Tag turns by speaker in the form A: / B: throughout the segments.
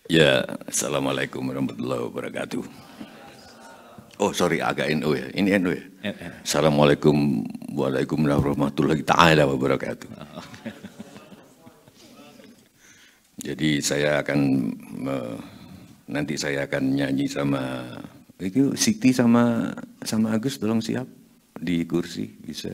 A: Ya, Assalamualaikum warahmatullahi wabarakatuh. Oh sorry, agak NU ya, ini NU ya. Assalamualaikum warahmatullahi ta'ala wabarakatuh. Jadi saya akan, nanti saya akan nyanyi sama, itu Siti sama Agus tolong siap di kursi, bisa.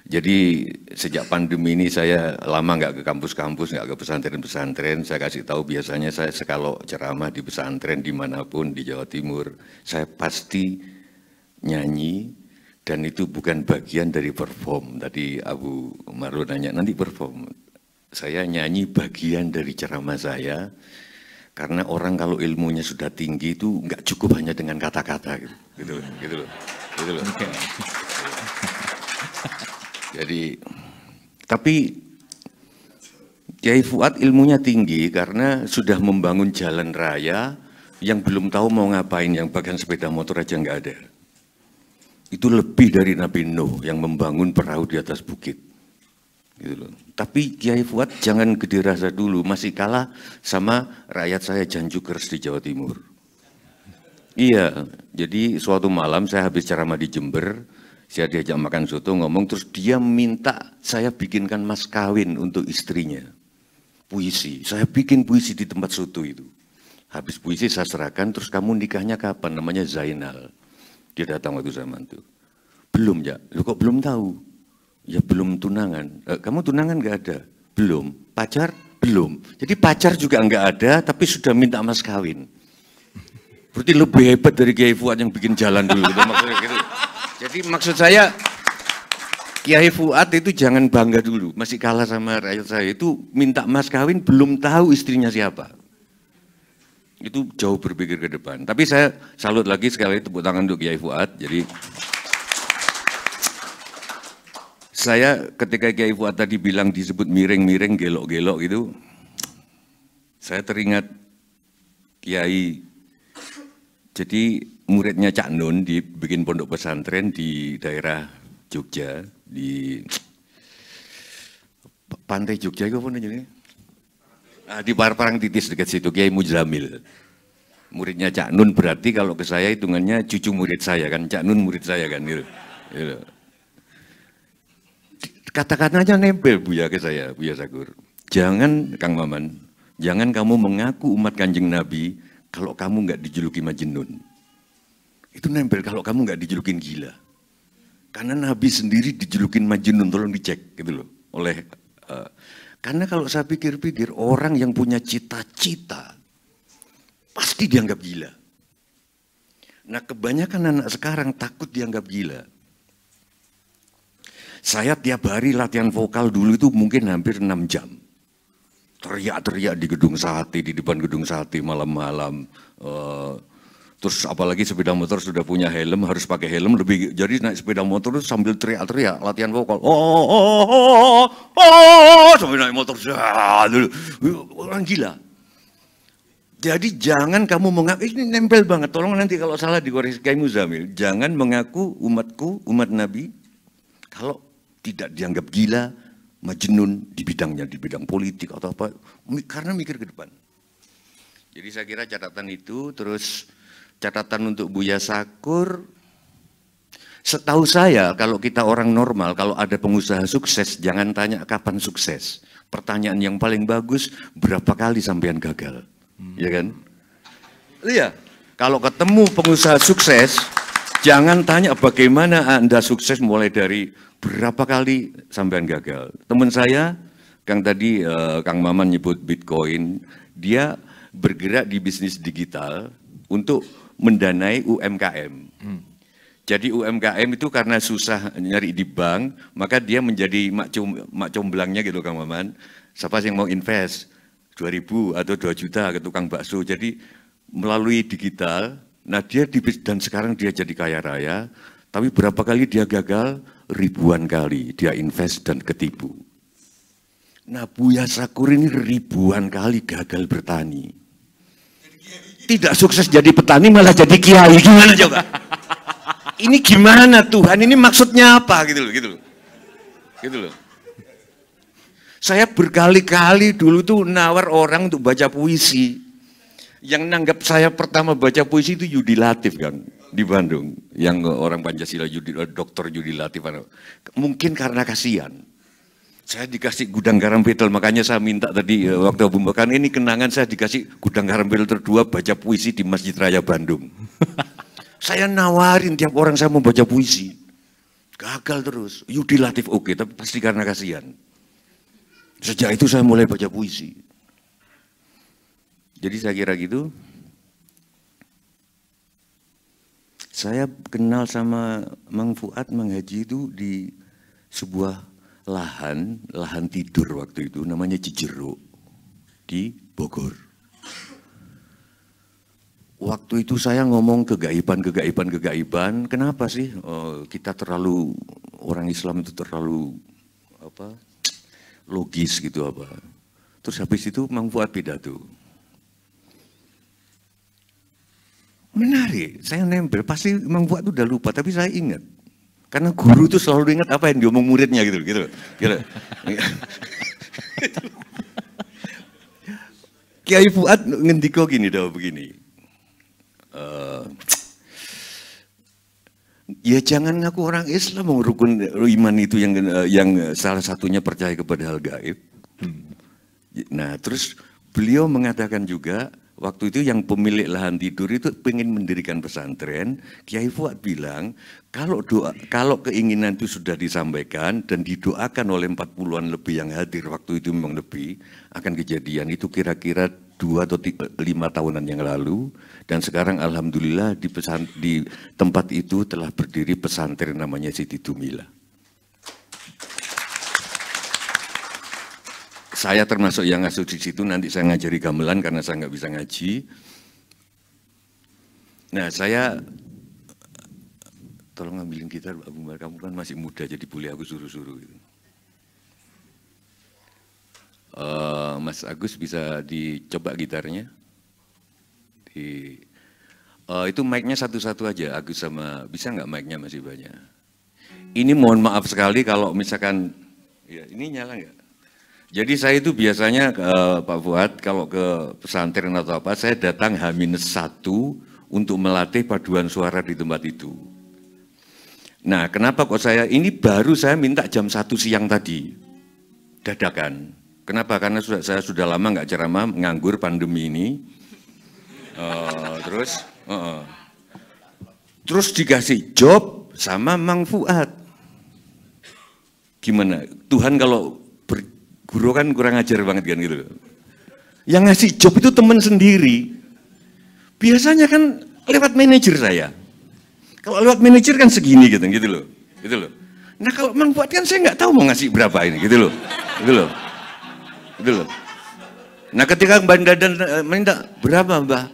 A: Jadi sejak pandemi ini saya lama nggak ke kampus-kampus, nggak ke pesantren-pesantren. Saya kasih tahu biasanya saya kalau ceramah di pesantren dimanapun di Jawa Timur, saya pasti nyanyi dan itu bukan bagian dari perform. Tadi Abu Marlo nanya nanti perform. Saya nyanyi bagian dari ceramah saya karena orang kalau ilmunya sudah tinggi itu nggak cukup hanya dengan kata-kata gitu loh. Jadi, tapi Kiai Fuad ilmunya tinggi karena sudah membangun jalan raya yang belum tahu mau ngapain, yang bagian sepeda motor aja nggak ada. Itu lebih dari Nabi Nuh yang membangun perahu di atas bukit. Gitu loh. Tapi Kiai Fuad jangan gede rasa dulu, masih kalah sama rakyat saya Janjukers di Jawa Timur. Iya, jadi suatu malam saya habis ceramah di Jember, saya diajak makan soto, ngomong, terus dia minta saya bikinkan mas kawin untuk istrinya. Puisi, saya bikin puisi di tempat soto itu. Habis puisi saya serahkan, terus kamu nikahnya kapan? Namanya Zainal. Dia datang waktu zaman itu. Belum ya, lu kok belum tahu? Ya belum tunangan. Kamu tunangan nggak ada? Belum. Pacar? Belum. Jadi pacar juga nggak ada, tapi sudah minta mas kawin. Berarti lebih hebat dari Kiai Fuad yang bikin jalan dulu. Gitu, maksudnya gitu. Jadi maksud saya, Kiai Fuad itu jangan bangga dulu, masih kalah sama rakyat saya. Itu minta mas kawin belum tahu istrinya siapa. Itu jauh berpikir ke depan. Tapi saya salut lagi sekali tepuk tangan untuk Kiai Fuad. Jadi saya ketika Kiai Fuad tadi bilang disebut miring-miring, gelok-gelok gitu, saya teringat Kiai. Jadi muridnya Cak Nun dibikin pondok pesantren di daerah Jogja, di pantai Jogja itu apa namanya? Di Parangtritis dekat situ, Kiai Mujamil. Muridnya Cak Nun, berarti kalau ke saya hitungannya cucu murid saya kan, Cak Nun murid saya kan gitu. Kata-katanya nempel Buya ke saya, Buya Sakur. Jangan Kang Maman, jangan kamu mengaku umat Kanjeng Nabi kalau kamu nggak dijuluki Majnun. Itu nempel kalau kamu nggak dijulukin gila. Karena Nabi sendiri dijulukin Majnun, tolong dicek gitu loh. Karena kalau saya pikir-pikir orang yang punya cita-cita pasti dianggap gila. Nah kebanyakan anak sekarang takut dianggap gila. Saya tiap hari latihan vokal dulu itu mungkin hampir 6 jam. Teriak-teriak di gedung sate, di depan gedung sate malam-malam. Terus apalagi sepeda motor sudah punya helm, harus pakai helm lebih. Jadi naik sepeda motor itu sambil teriak-teriak, latihan vokal. Sambil naik motor, orang gila. Jadi jangan kamu mengaku, ini nempel banget, tolong nanti kalau salah dikoreksi Kiai Muzamil. Jangan mengaku umatku, umat Nabi, kalau tidak dianggap gila, Majnun di bidangnya, di bidang politik atau apa, karena mikir ke depan. Jadi saya kira catatan itu, terus catatan untuk Buya Sakur, setahu saya kalau kita orang normal, kalau ada pengusaha sukses, jangan tanya kapan sukses. Pertanyaan yang paling bagus, berapa kali sampean gagal, ya kan? Iya, kalau ketemu pengusaha sukses, jangan tanya bagaimana Anda sukses mulai dari berapa kali sampean gagal. Teman saya, Kang tadi, Kang Maman nyebut Bitcoin, dia bergerak di bisnis digital untuk mendanai UMKM. Jadi UMKM itu karena susah nyari di bank, maka dia menjadi mak comblangnya gitu Kang Maman. Siapa yang mau invest 2.000 atau 2 juta ke tukang bakso. Jadi melalui digital, nah dia dan sekarang dia jadi kaya raya, tapi berapa kali dia gagal? Ribuan kali dia invest dan ketipu. Nah Buya Sakur ini ribuan kali gagal bertani. Tidak sukses jadi petani malah jadi kiai, gimana coba? Ini gimana Tuhan, ini maksudnya apa gitu loh. Saya berkali-kali dulu tuh nawar orang untuk baca puisi. Yang nanggap saya pertama baca puisi itu Yudi Latif kan di Bandung, yang orang Pancasila Dr. Yudi Latif. Mungkin karena kasihan. Saya dikasih gudang garam betel, makanya saya minta tadi waktu pembukaan ini kenangan saya dikasih gudang garam betel tertua baca puisi di Masjid Raya Bandung. Saya nawarin tiap orang saya mau baca puisi. Gagal terus. Yudi Latif oke, tapi pasti karena kasihan. Sejak itu saya mulai baca puisi. Jadi saya kira gitu. Saya kenal sama Mang Fuad, Mang Haji itu di sebuah lahan tidur waktu itu, namanya Cijeruk di Bogor. Waktu itu saya ngomong kegaiban, kenapa sih kita terlalu, orang Islam itu terlalu logis gitu apa. Terus habis itu Mang Fuad pidato. Menarik, saya nempel, pasti Mang Fuad itu udah lupa, tapi saya ingat. Karena guru itu selalu ingat apa yang diomong muridnya gitu. Kiai Fuad ngendiko gini begini. Ya jangan ngaku orang Islam, rukun iman itu yang salah satunya percaya kepada hal gaib. Nah terus beliau mengatakan juga, waktu itu yang pemilik lahan tidur itu pengen mendirikan pesantren. Kiai Fuad bilang, kalau keinginan itu sudah disampaikan dan didoakan oleh 40-an lebih yang hadir, waktu itu memang lebih, akan kejadian itu kira-kira 2 atau 5 tahunan yang lalu. Dan sekarang alhamdulillah di tempat itu telah berdiri pesantren namanya Siti Dumila. Saya termasuk yang ngasuh di situ, nanti saya ngajari gamelan karena saya nggak bisa ngaji. Nah saya, tolong ambilin gitar, Abu Umar, kamu kan masih muda jadi boleh aku suruh-suruh gitu. Mas Agus bisa dicoba gitarnya. Itu mic-nya satu-satu aja, Agus sama, bisa nggak mic-nya masih banyak. Ini mohon maaf sekali kalau misalkan, ya ini nyala nggak? Jadi saya itu biasanya Pak Fuad kalau ke pesantren atau apa, saya datang H-1 untuk melatih paduan suara di tempat itu. Nah kenapa kok ini baru saya minta jam 1 siang tadi, dadakan. Kenapa? Karena saya sudah lama nggak ceramah, nganggur pandemi ini. Terus dikasih job sama Mang Fuad. Gimana? Tuhan kalau guru kan kurang ajar banget kan gitu. Yang ngasih job itu teman sendiri. Biasanya kan lewat manajer saya. Kalau lewat manajer kan segini gitu loh. Gitu loh. Nah kalau Mang Fuad kan saya nggak tahu mau ngasih berapa ini gitu loh. Gitu loh. Nah ketika Mbak Dadan minta berapa Mbak?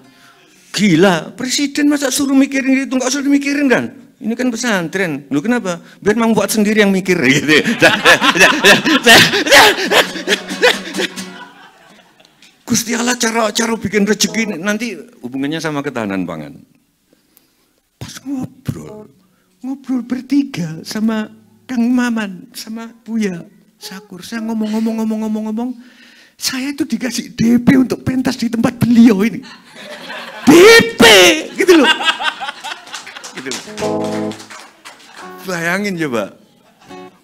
A: Gila, presiden masa suruh mikirin itu, nggak usah dimikirin kan? Ini kan pesantren, lu kenapa? Biar Mang Fuad sendiri yang mikir gitu. Gusti Allah cara bikin rezeki nanti hubungannya sama ketahanan pangan. Pas ngobrol bertiga sama Kang Maman, sama Buya Sakur, saya ngomong, saya itu dikasih DP untuk pentas di tempat beliau ini. DP, gitu loh. Bayangin coba.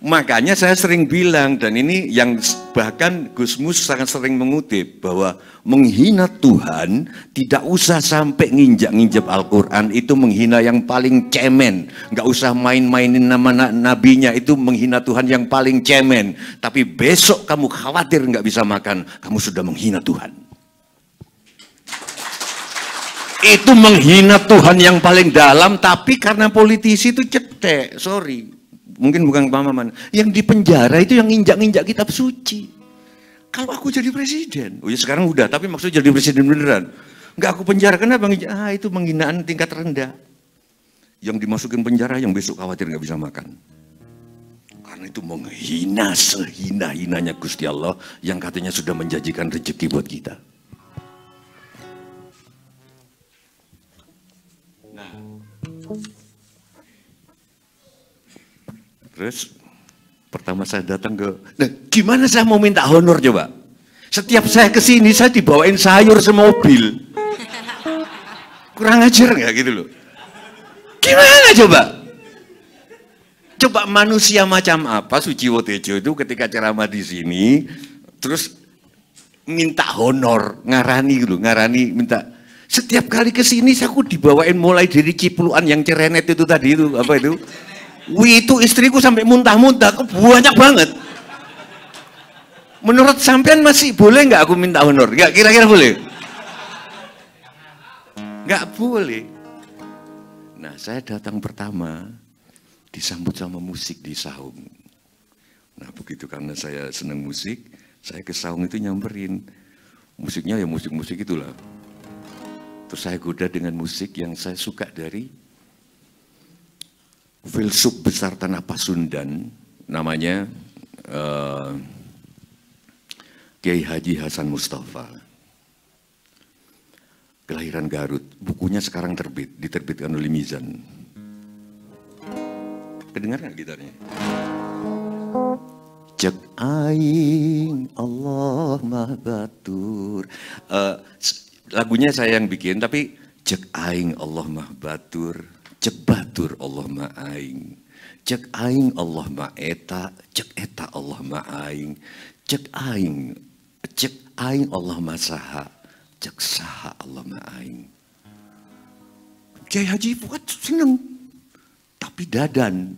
A: Makanya saya sering bilang, dan ini yang bahkan Gus Mus sangat sering mengutip, bahwa menghina Tuhan tidak usah sampai nginjak-nginjak Al-Quran, itu menghina yang paling cemen. Nggak usah main-mainin nama nabinya, itu menghina Tuhan yang paling cemen. Tapi besok kamu khawatir nggak bisa makan, kamu sudah menghina Tuhan. Itu menghina Tuhan yang paling dalam, tapi karena politisi itu cetek, sorry, mungkin bukan pemahaman. Yang di penjara itu yang injak-injak kitab suci. Kalau aku jadi presiden, oh ya sekarang udah, tapi maksudnya jadi presiden beneran. Enggak aku penjara, kenapa? Itu penghinaan tingkat rendah. Yang dimasukin penjara, yang besok khawatir nggak bisa makan. Karena itu menghina sehina-hinanya Gusti Allah, yang katanya sudah menjanjikan rezeki buat kita. Terus pertama saya datang nah gimana saya mau minta honor coba? Setiap saya kesini saya dibawain sayur semobil. Kurang ajar nggak gitu loh. Gimana coba? Coba manusia macam apa Suciwo Tejo itu ketika ceramah di sini, terus minta honor, ngarani gitu, ngarani minta. Setiap kali ke sini aku dibawain mulai dari cipluan yang cerenet itu tadi itu, apa itu? Wih, itu istriku sampai muntah-muntah, banyak banget. Menurut sampean masih boleh nggak aku minta honor? Nggak, kira-kira boleh? Nggak boleh. Nah, saya datang pertama, disambut sama musik di saung. Nah, begitu karena saya senang musik, saya ke saung itu nyamperin. Musiknya ya musik-musik itulah. Terus saya goda dengan musik yang saya suka dari filsuf besar Tanah Pasundan, namanya Kiai Haji Hasan Mustafa. Kelahiran Garut, bukunya sekarang diterbitkan oleh Mizan. Kedengaran gitarnya? Cek aing Allah mah batur. Lagunya saya yang bikin, tapi cek aing Allah mah batur, cek batur Allah mah aing. Cek aing Allah mah eta, cek eta Allah mah aing. Cek aing Allah mah saha, cek saha Allah mah aing. Kiai Haji Fuad seneng, tapi dadan.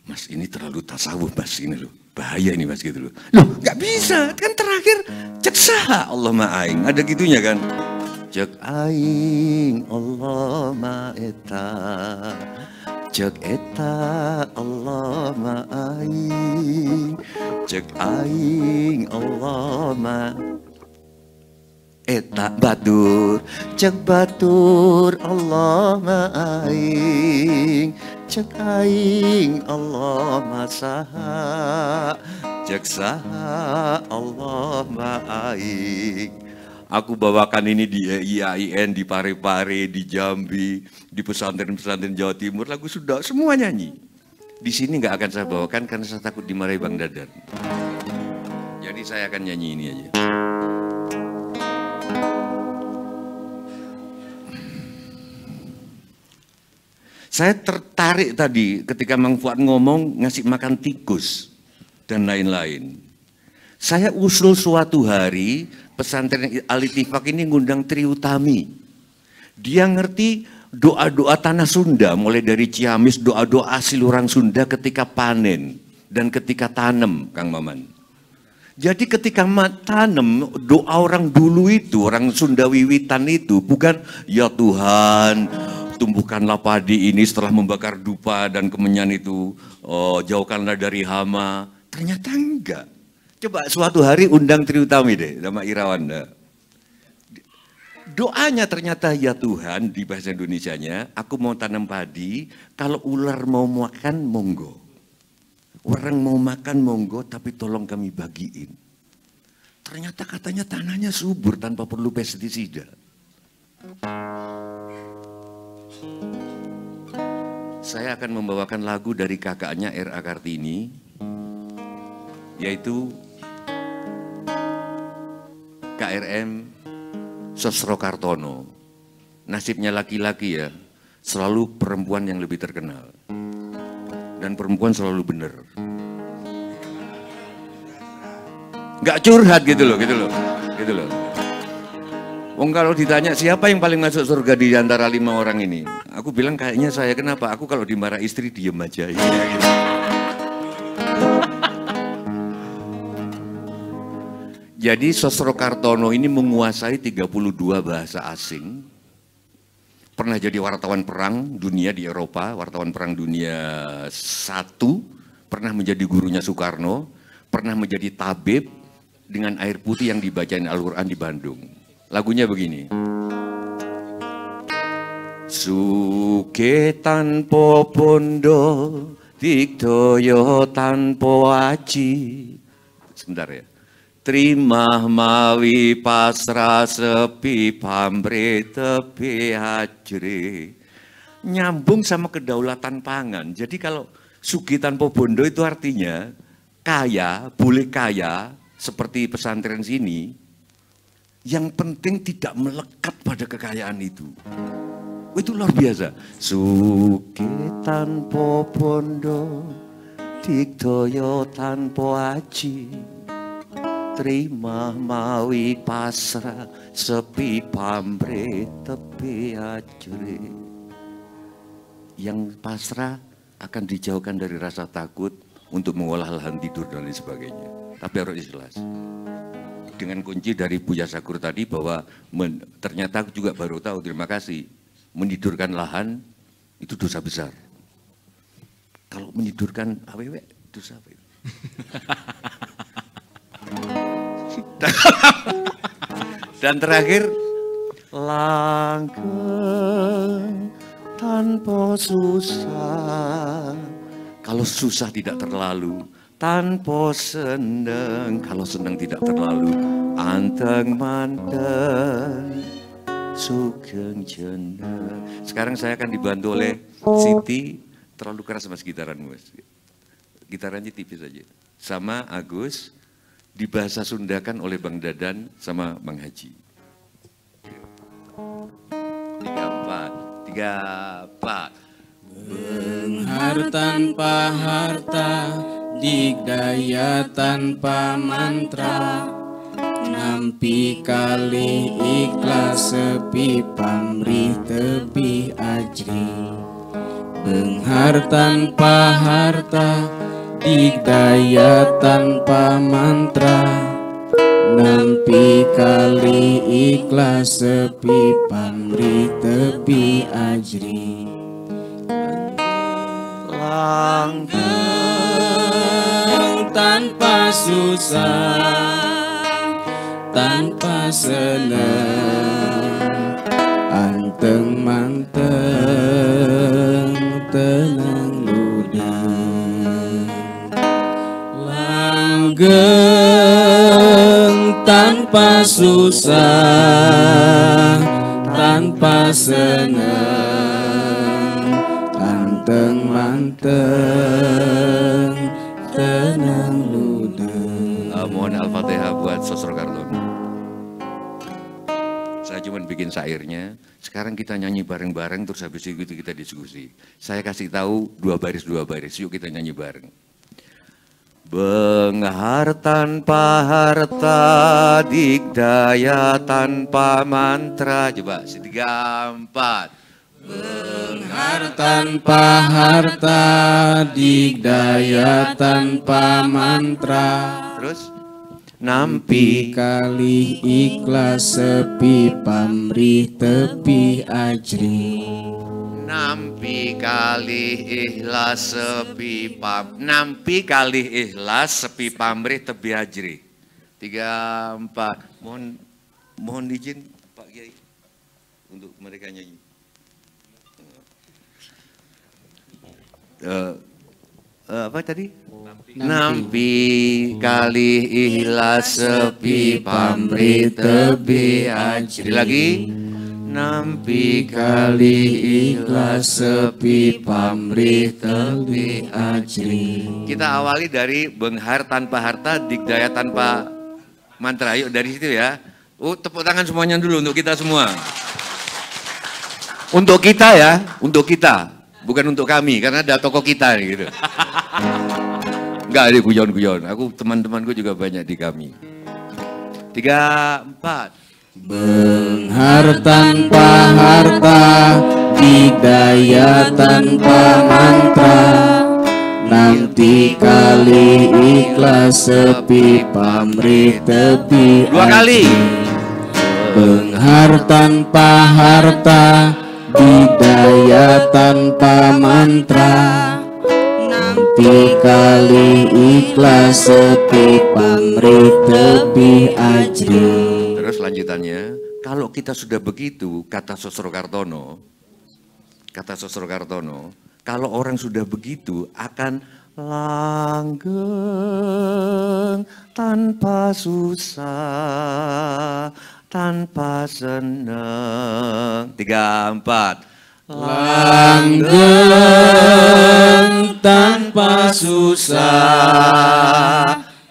A: Mas ini terlalu tasawuf mas ini loh, bahaya ini mas gitu loh. Loh nggak bisa, kan terakhir cek saha Allah mah aing, ada gitunya kan. Cek aing Allah mah eta, cek eta Allah ma aing, cek aing Allah ma eta batur, cek batur Allah ma aing, cek aing Allah ma saha, cek saha Allah ma aing. Aku bawakan ini di IAIN, di Parepare, di Jambi, di pesantren-pesantren Jawa Timur, lagu sudah semua nyanyi. Di sini nggak akan saya bawakan karena saya takut dimarahi Bang Dadan. Jadi saya akan nyanyi ini aja. Saya tertarik tadi ketika Mang Fuad ngomong ngasih makan tikus dan lain-lain. Saya usul suatu hari pesantren Al-Ittifaq ini ngundang Tri Utami. Dia ngerti doa-doa tanah Sunda, mulai dari Ciamis, doa-doa asli orang Sunda ketika panen dan ketika tanam, Kang Maman. Jadi ketika tanam, doa orang dulu itu, orang Sunda wiwitan itu, bukan ya Tuhan, tumbuhkanlah padi ini setelah membakar dupa dan kemenyan itu, jauhkanlah dari hama. Ternyata enggak. Coba suatu hari undang Tri Utami deh sama Irawan. Doanya ternyata ya Tuhan di bahasa Indonesianya, aku mau tanam padi, kalau ular mau makan monggo. Orang mau makan monggo tapi tolong kami bagiin. Ternyata katanya tanahnya subur tanpa perlu pestisida. Saya akan membawakan lagu dari kakaknya R.A. Kartini, yaitu KRM Sosro Kartono. Nasibnya laki-laki ya, selalu perempuan yang lebih terkenal. Dan perempuan selalu benar. Nggak curhat gitu loh. Wong kalau ditanya siapa yang paling masuk surga di antara 5 orang ini, aku bilang kayaknya saya. Kenapa? Aku kalau dimarah istri diem aja. Ya, gitu. Jadi Sosro Kartono ini menguasai 32 bahasa asing. Pernah jadi wartawan perang dunia di Eropa, wartawan perang dunia 1, pernah menjadi gurunya Soekarno, pernah menjadi tabib dengan air putih yang dibacain Al-Quran di Bandung. Lagunya begini. Suke tanpa pondo, diktoyo tanpa aji. Sebentar ya. Terima mawi pasrah sepi pamre tepi hajre. Nyambung sama kedaulatan pangan. Jadi kalau sugi tanpa bondo itu artinya kaya, boleh kaya seperti pesantren sini. Yang penting tidak melekat pada kekayaan itu. Itu luar biasa. Suke tanpa bondo, digdaya tanpa aji, terima mawi pasrah, sepi pamrih tepi ajri. Yang pasrah akan dijauhkan dari rasa takut untuk mengolah lahan tidur dan lain sebagainya. Tapi harus jelas. Dengan kunci dari Buya Sakur tadi bahwa ternyata aku juga baru tahu, terima kasih, menidurkan lahan itu dosa besar. Kalau menidurkan awewe dosa apa itu? Dan terakhir, langgeng tanpa susah. Kalau susah tidak terlalu, tanpa seneng. Kalau seneng tidak terlalu, anteng manteng, sugeng jeneng. Sekarang saya akan dibantu oleh Siti. Terlalu keras mas gitaranmu, mas. Gitarannya tipis saja. Sama Agus, dibahasa Sundakan oleh Bang Dadan sama Bang Haji. 3, 4, 3, 4.
B: Benghar tanpa harta, digdaya tanpa mantra, nampi kali ikhlas sepi pamrih tepi ajri. Benghar tanpa harta, digdaya tanpa mantra, nampi kali ikhlas sepi pamrih tepi ajri. Langgeng tanpa susah, tanpa senang, anteng manteng, tenang ludah. Langgeng tanpa susah, tanpa senang, anteng manteng, tenang ludah.
A: Mohon Al-Fatihah buat Sosro Kartono. Saya cuma bikin syairnya. Sekarang kita nyanyi bareng-bareng, terus habis itu kita diskusi. Saya kasih tahu 2 baris. Yuk kita nyanyi bareng. Benghar tanpa harta, digdaya tanpa mantra. Coba 3, 4.
B: Benghar tanpa harta, digdaya tanpa mantra.
A: Terus nampi
B: kali ikhlas sepi pamrih tepi ajri.
A: Nampi kali ikhlas sepi pamrih tepi ajri. 3, 4. Mohon izin Pak Kiai untuk mereka nyanyi. Apa tadi? Nampi kali ikhlas sepi pamrih tepi ajri. Lagi. Nampi kali ikhlas sepi pamrih tepi ajri. Kita awali dari benghar tanpa harta, digdaya tanpa mantra. Yuk dari situ ya. Tepuk tangan semuanya dulu untuk kita semua. Untuk kita ya, untuk kita. Bukan untuk kami, karena ada toko kita nih gitu. Enggak ada guyon-guyon. Teman-temanku juga banyak di kami. 3, 4.
B: Benghar tanpa harta, digdaya tanpa mantra, nanti kali ikhlas sepi pamrih tepi.
A: 2 kali.
B: Benghar tanpa harta, digdaya tanpa mantra, nanti kali ikhlas sepi pamrih tepi ajri.
A: Terus lanjutannya, kalau kita sudah begitu, kata Sosro Kartono, kalau orang sudah begitu akan langgeng tanpa susah, tanpa senang. 3, 4.
B: Langgeng tanpa susah,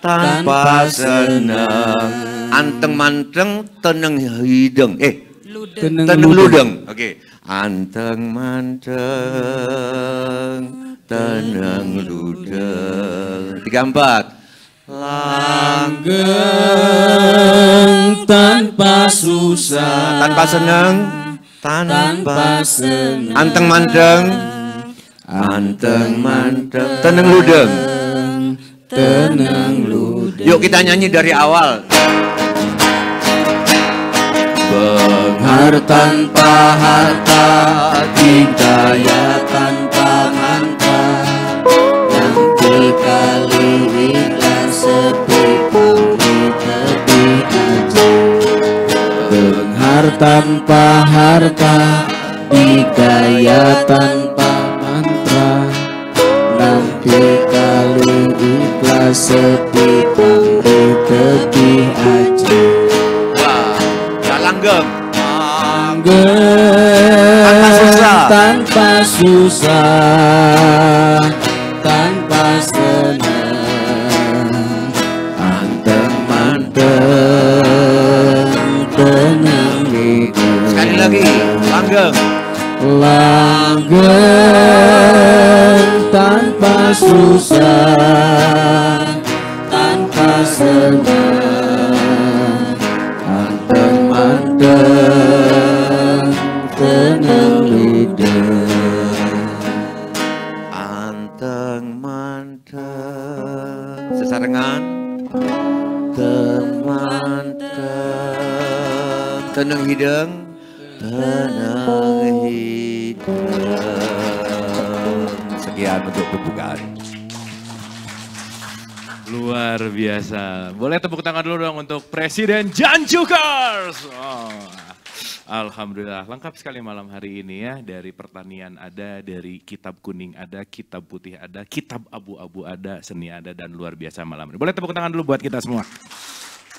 B: tanpa senang,
A: anteng manteng teneng hideng. Teneng ludeng. Oke. Anteng manteng, teneng ludeng. 3, 4.
B: Langgeng tanpa susah,
A: Tanpa seneng,
B: tanpa senang.
A: anteng manteng, anteng manteng, teneng ludeng.
B: Tenang ludeng.
A: Yuk kita nyanyi dari awal.
B: Benghar tanpa harta, didaya tanpa mantra, nanti kali ikhlas sepi pamit tepi aja. Benghar tanpa harta, didaya tanpa mantra, nanti kali ikhlas sepi pamit tepi aja.
A: Langgeng.
B: Tanpa susah, tanpa senang, anteng manteng, tenang hidup.
A: Sekali lagi, langgeng.
B: Langgeng tanpa susah, tanpa senang, anteng manteng, tenang lidah.
A: Anteng manteng. Sesarengan. Anteng manteng, tenang hidung, tenang hidung. Sekian untuk pembukaan.
C: Luar biasa. Boleh tepuk tangan dulu dong untuk Presiden Jan Jukars. Alhamdulillah, lengkap sekali malam hari ini ya. Dari pertanian ada, dari kitab kuning ada, kitab putih ada, kitab abu-abu ada, seni ada, dan luar biasa malam ini. Boleh tepuk tangan dulu buat kita semua.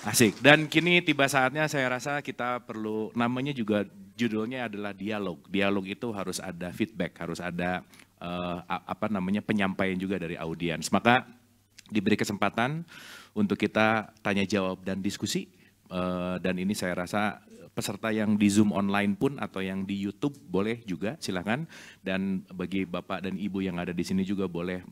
C: Asik. Dan kini tiba saatnya saya rasa kita perlu, namanya juga judulnya adalah dialog. Dialog itu harus ada feedback, harus ada penyampaian juga dari audiens. Maka diberi kesempatan untuk kita tanya jawab dan diskusi. Dan ini saya rasa peserta yang di Zoom online pun atau yang di YouTube boleh juga, silakan. Dan bagi Bapak dan Ibu yang ada di sini juga boleh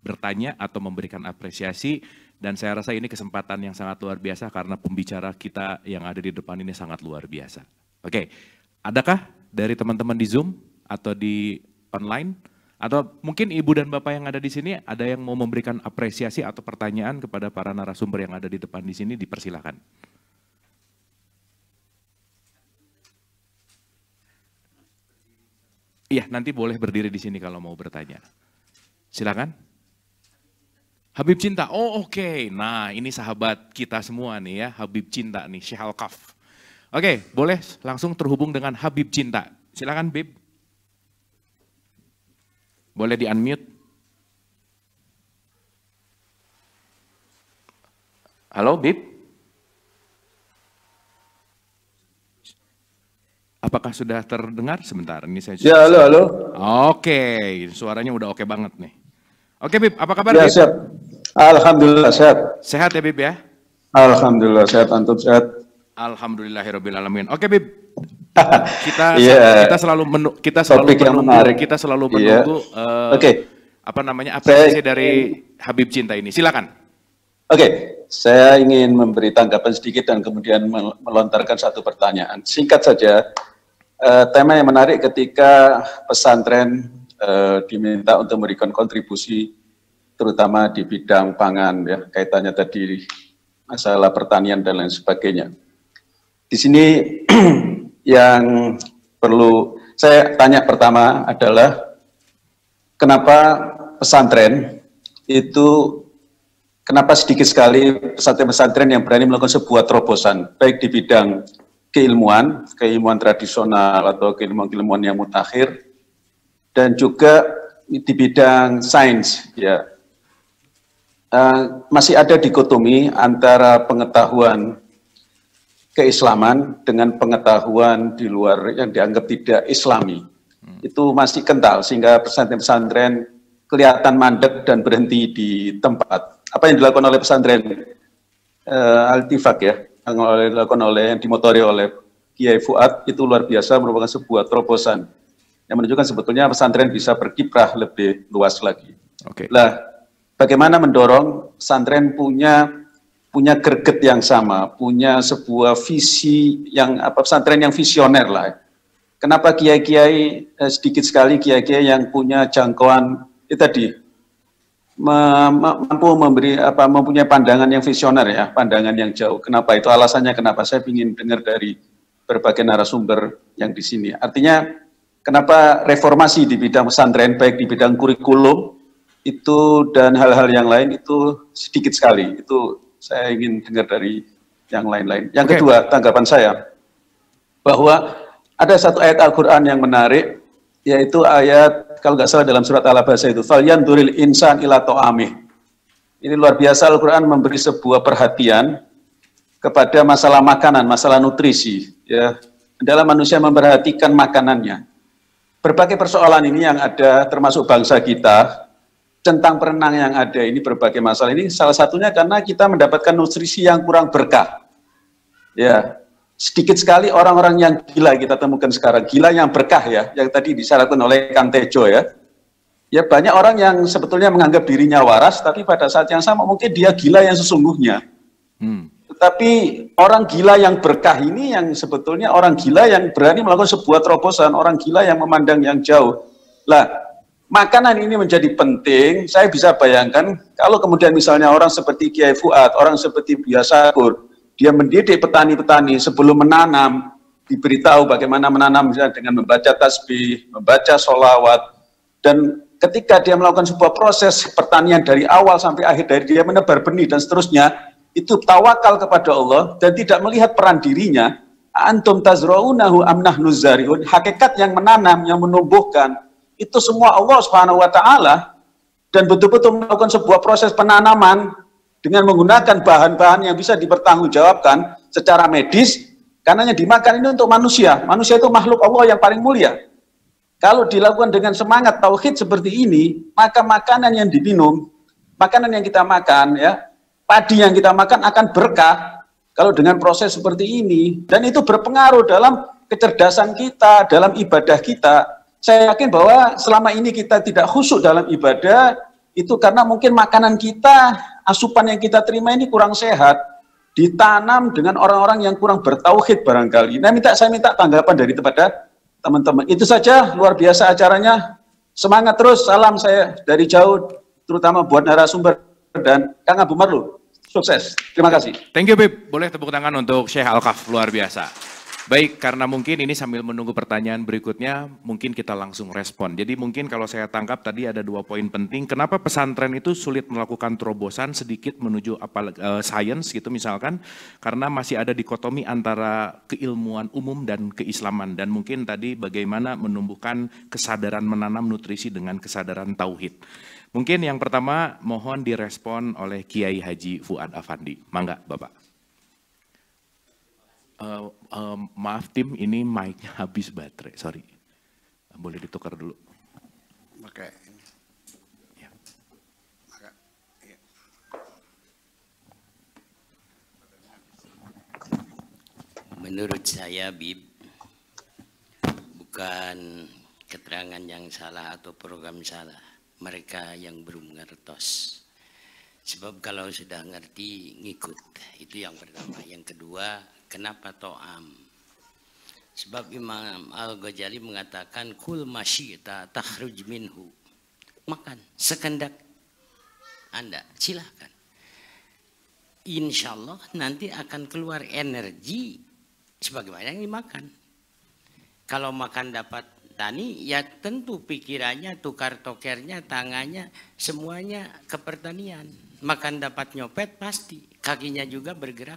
C: bertanya atau memberikan apresiasi. Dan saya rasa ini kesempatan yang sangat luar biasa karena pembicara kita yang ada di depan ini sangat luar biasa. Oke, adakah dari teman-teman di Zoom atau di online? Atau mungkin Ibu dan Bapak yang ada di sini ada yang mau memberikan apresiasi atau pertanyaan kepada para narasumber yang ada di depan di sini, dipersilakan. Iya, nanti boleh berdiri di sini kalau mau bertanya. Silakan. Habib Cinta, oh oke. Nah ini sahabat kita semua nih ya, Habib Cinta nih, Syekh Al-Kaf. Oke, boleh langsung terhubung dengan Habib Cinta. Silakan Bib. Boleh di-unmute. Halo Bib. Apakah sudah terdengar? Sebentar, ini saya...
D: Ya, halo.
C: Oke, suaranya udah oke banget nih. Oke Bib, apa kabar
D: Ya,
C: Bib?
D: sehat. Alhamdulillah, sehat.
C: Sehat ya Bib ya?
D: Alhamdulillah, sehat, antum sehat.
C: Alhamdulillahirrabbilalamin. Oke Bib,
D: Iya.
C: kita selalu menunggu apresiasi dari Habib Cinta ini. Silakan.
D: Oke, saya ingin memberi tanggapan sedikit dan kemudian melontarkan satu pertanyaan. Singkat saja, tema yang menarik ketika pesantren diminta untuk memberikan kontribusi terutama di bidang pangan, ya, kaitannya tadi masalah pertanian dan lain sebagainya. Di sini yang perlu saya tanya pertama adalah kenapa pesantren itu, kenapa sedikit sekali pesantren-pesantren yang berani melakukan sebuah terobosan, baik di bidang keilmuan tradisional atau keilmuan yang mutakhir, dan juga di bidang sains, ya. Masih ada dikotomi antara pengetahuan keislaman dengan pengetahuan di luar yang dianggap tidak islami. Itu masih kental sehingga pesantren-pesantren kelihatan mandek dan berhenti di tempat. Apa yang dilakukan oleh pesantren Al-Tifak, ya, yang dilakukan oleh, yang dimotori oleh Kiai Fuad itu luar biasa, merupakan sebuah terobosan yang menunjukkan sebetulnya pesantren bisa berkiprah lebih luas lagi. Nah, bagaimana mendorong pesantren punya greget yang sama, punya sebuah visi yang pesantren yang visioner lah. Kenapa kiai-kiai sedikit sekali kiai-kiai yang punya jangkauan itu tadi mampu mempunyai pandangan yang visioner ya, pandangan yang jauh. Kenapa itu alasannya? Kenapa saya ingin dengar dari berbagai narasumber yang di sini. Artinya kenapa reformasi di bidang pesantren baik di bidang kurikulum itu dan hal-hal yang lain itu sedikit sekali. Itu saya ingin dengar dari yang lain-lain. Yang kedua, tanggapan saya bahwa ada satu ayat Al-Quran yang menarik, yaitu ayat, kalau nggak salah dalam surat Al-Abasa itu, "Falyanzuril insan ila ta'amih." Ini luar biasa, Al-Quran memberi sebuah perhatian kepada masalah makanan, masalah nutrisi. Ya, adalah manusia memperhatikan makanannya. Berbagai persoalan ini yang ada, termasuk bangsa kita, centang perenang yang ada ini, berbagai masalah ini, salah satunya karena kita mendapatkan nutrisi yang kurang berkah. Ya, sedikit sekali orang-orang yang gila kita temukan sekarang, gila yang berkah ya, yang tadi disyaratkan oleh Kang Tejo ya. Ya banyak orang yang sebetulnya menganggap dirinya waras, tapi pada saat yang sama mungkin dia gila yang sesungguhnya. Tetapi orang gila yang berkah ini yang sebetulnya orang gila yang berani melakukan sebuah terobosan, orang gila yang memandang yang jauh. Lah, makanan ini menjadi penting, saya bisa bayangkan kalau kemudian misalnya orang seperti Kiai Fuad, orang seperti Buya Sakur, dia mendidik petani-petani sebelum menanam, diberitahu bagaimana menanam misalnya dengan membaca tasbih, membaca sholawat, dan ketika dia melakukan sebuah proses pertanian dari awal sampai akhir, dari dia menebar benih dan seterusnya, itu tawakal kepada Allah dan tidak melihat peran dirinya, antum tazra'unahu am nahnu zari'un, hakikat yang menanam, yang menumbuhkan, itu semua Allah Subhanahu wa Ta'ala, dan betul-betul melakukan sebuah proses penanaman dengan menggunakan bahan-bahan yang bisa dipertanggungjawabkan secara medis, karena yang dimakan ini untuk manusia. Manusia itu makhluk Allah yang paling mulia. Kalau dilakukan dengan semangat tauhid seperti ini, maka makanan yang diminum, makanan yang kita makan, ya, padi yang kita makan akan berkah kalau dengan proses seperti ini, dan itu berpengaruh dalam kecerdasan kita, dalam ibadah kita. Saya yakin bahwa selama ini kita tidak khusyuk dalam ibadah, itu karena mungkin makanan kita, asupan yang kita terima ini kurang sehat, ditanam dengan orang-orang yang kurang bertauhid barangkali. Nah, saya minta tanggapan dari kepada teman-teman. Itu saja, luar biasa acaranya. Semangat terus, salam saya dari jauh, terutama buat narasumber dan Kang Abu Marlu. Sukses, terima kasih.
C: Thank you, Bib. Boleh tepuk tangan untuk Syekh Al-Kaf, luar biasa. Baik, karena mungkin ini sambil menunggu pertanyaan berikutnya, mungkin kita langsung respon. Jadi mungkin kalau saya tangkap tadi ada 2 poin penting, kenapa pesantren itu sulit melakukan terobosan sedikit menuju science gitu misalkan, karena masih ada dikotomi antara keilmuan umum dan keislaman, dan mungkin tadi bagaimana menumbuhkan kesadaran menanam nutrisi dengan kesadaran tauhid. Mungkin yang pertama mohon direspon oleh Kiai Haji Fuad Afandi. Mangga Bapak. Maaf tim, ini mic-nya habis baterai, sorry. Boleh ditukar dulu.
E: Oke.
C: Ya.
F: Menurut saya, Bib, bukan keterangan yang salah atau program salah. Mereka yang belum ngertos. Sebab kalau sudah ngerti, ngikut. Itu yang pertama. Yang kedua, kenapa to'am? Sebab Imam Al-Ghazali mengatakan, kul masyita takhruj minhu. Makan, sekendak Anda, silahkan. Insya Allah nanti akan keluar energi sebagaimana yang dimakan. Kalau makan dapat tani, ya tentu pikirannya, tukar tokernya, tangannya, semuanya ke pertanian. Makan dapat nyopet pasti, kakinya juga bergerak.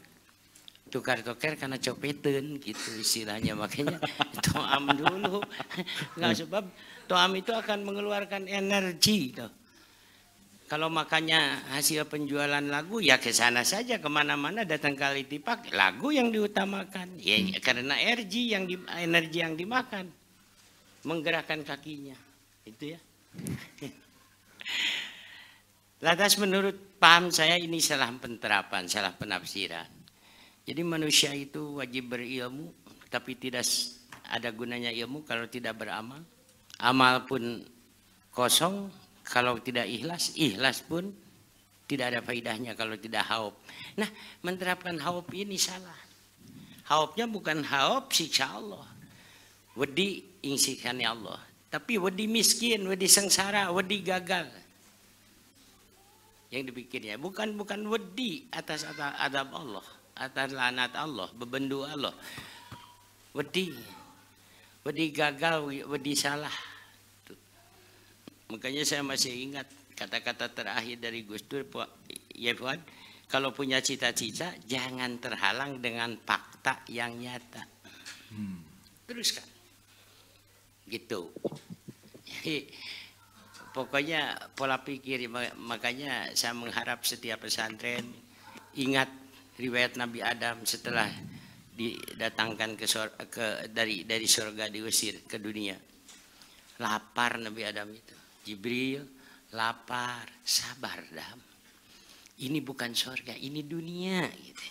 F: Tukar toker karena copetan gitu istilahnya, makanya to'am dulu. Nggak, sebab to'am itu akan mengeluarkan energi. Tuh. Kalau makannya hasil penjualan lagu, ya ke sana saja, kemana-mana datang kali tipak, lagu yang diutamakan. Ya, karena energi yang dimakan. Menggerakkan kakinya, itu ya. Lantas menurut paham saya ini salah penerapan, salah penafsiran. Jadi manusia itu wajib berilmu tapi tidak ada gunanya ilmu kalau tidak beramal. Amal pun kosong kalau tidak ikhlas, ikhlas pun tidak ada faidahnya kalau tidak haub. Nah, menerapkan haub ini salah. Haubnya bukan haub siksa Allah. Wedi ing siksane Allah. Tapi wedi miskin, wedi sengsara, wedi gagal. Yang dipikirnya bukan wedi atas adab Allah, atas laknat Allah, bebendu Allah. Wedi gagal, wedi salah. Tuh. Makanya saya masih ingat kata-kata terakhir dari Gus Dur, ya Fuad, kalau punya cita-cita jangan terhalang dengan fakta yang nyata. Teruskan. Gitu. Jadi pokoknya pola pikir, makanya saya mengharap setiap pesantren ingat riwayat Nabi Adam setelah didatangkan dari surga diusir ke dunia. Lapar Nabi Adam itu. Jibril lapar, sabar Adam. Ini bukan surga, ini dunia gitu.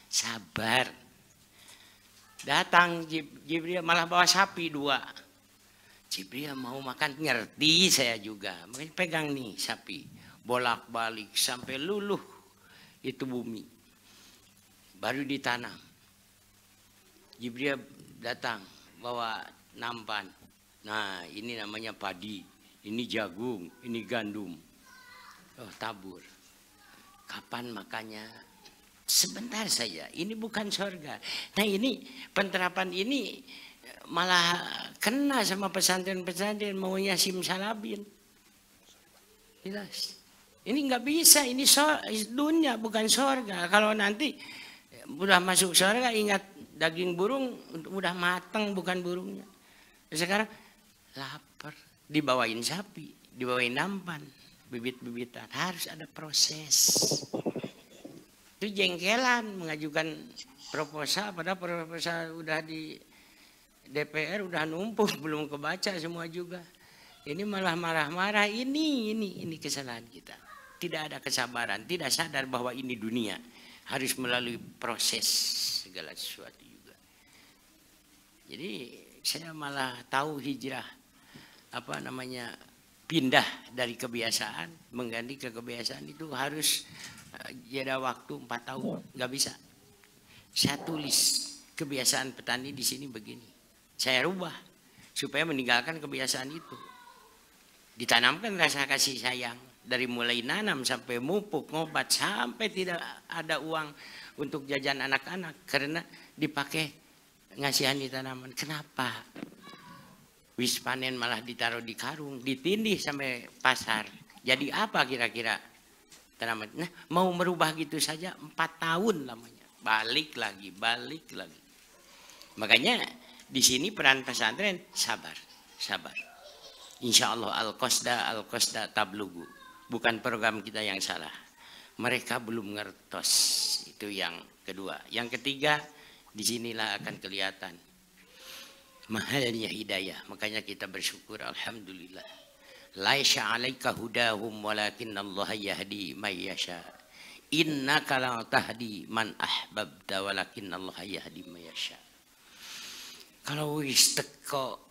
F: Sabar. Datang Jibril malah bawa sapi 2. Jibril mau makan, ngerti saya juga. Makanya pegang nih sapi. Bolak-balik sampai luluh itu bumi. Baru ditanam. Jibril datang bawa nampan. Nah ini namanya padi. Ini jagung, ini gandum. Oh tabur. Kapan makannya? Sebentar saja. Ini bukan surga. Nah ini penerapan ini malah kena sama pesantren-pesantren maunya simsalabin. Jelas. Ini nggak bisa, ini dunia bukan surga. Kalau nanti udah masuk surga ingat daging burung udah matang bukan burungnya. Sekarang lapar, dibawain sapi, dibawain nampan, bibit-bibitan. Harus ada proses. Itu jengkelan mengajukan proposal, padahal proposal udah di DPR udah numpuk belum kebaca semua juga. Ini malah marah-marah. Ini kesalahan kita. Tidak ada kesabaran, tidak sadar bahwa ini dunia harus melalui proses segala sesuatu juga. Jadi saya malah tahu hijrah pindah dari kebiasaan mengganti ke kebiasaan itu harus jeda waktu 4 tahun, nggak bisa. Saya tulis kebiasaan petani di sini begini. Saya rubah supaya meninggalkan kebiasaan itu. Ditanamkan rasa kasih sayang dari mulai nanam sampai mupuk, ngobat sampai tidak ada uang untuk jajan anak-anak karena dipakai ngasihani tanaman. Kenapa? Wis panen malah ditaruh di karung, ditindih sampai pasar. Jadi apa kira-kira tanaman? Nah, mau merubah gitu saja 4 tahun lamanya. Balik lagi. Makanya di sini peran pesantren sabar. Insya Allah al-qasda tablugu. Bukan program kita yang salah. Mereka belum ngertos. Itu yang kedua. Yang ketiga, disinilah akan kelihatan mahalnya hidayah. Makanya kita bersyukur, alhamdulillah. Laisa 'alaika hudahum walakinnallaha yahdi may yasha. Innaka la tahdi man ahbabta walakinnallaha yahdi may yasha. Kalau wis teko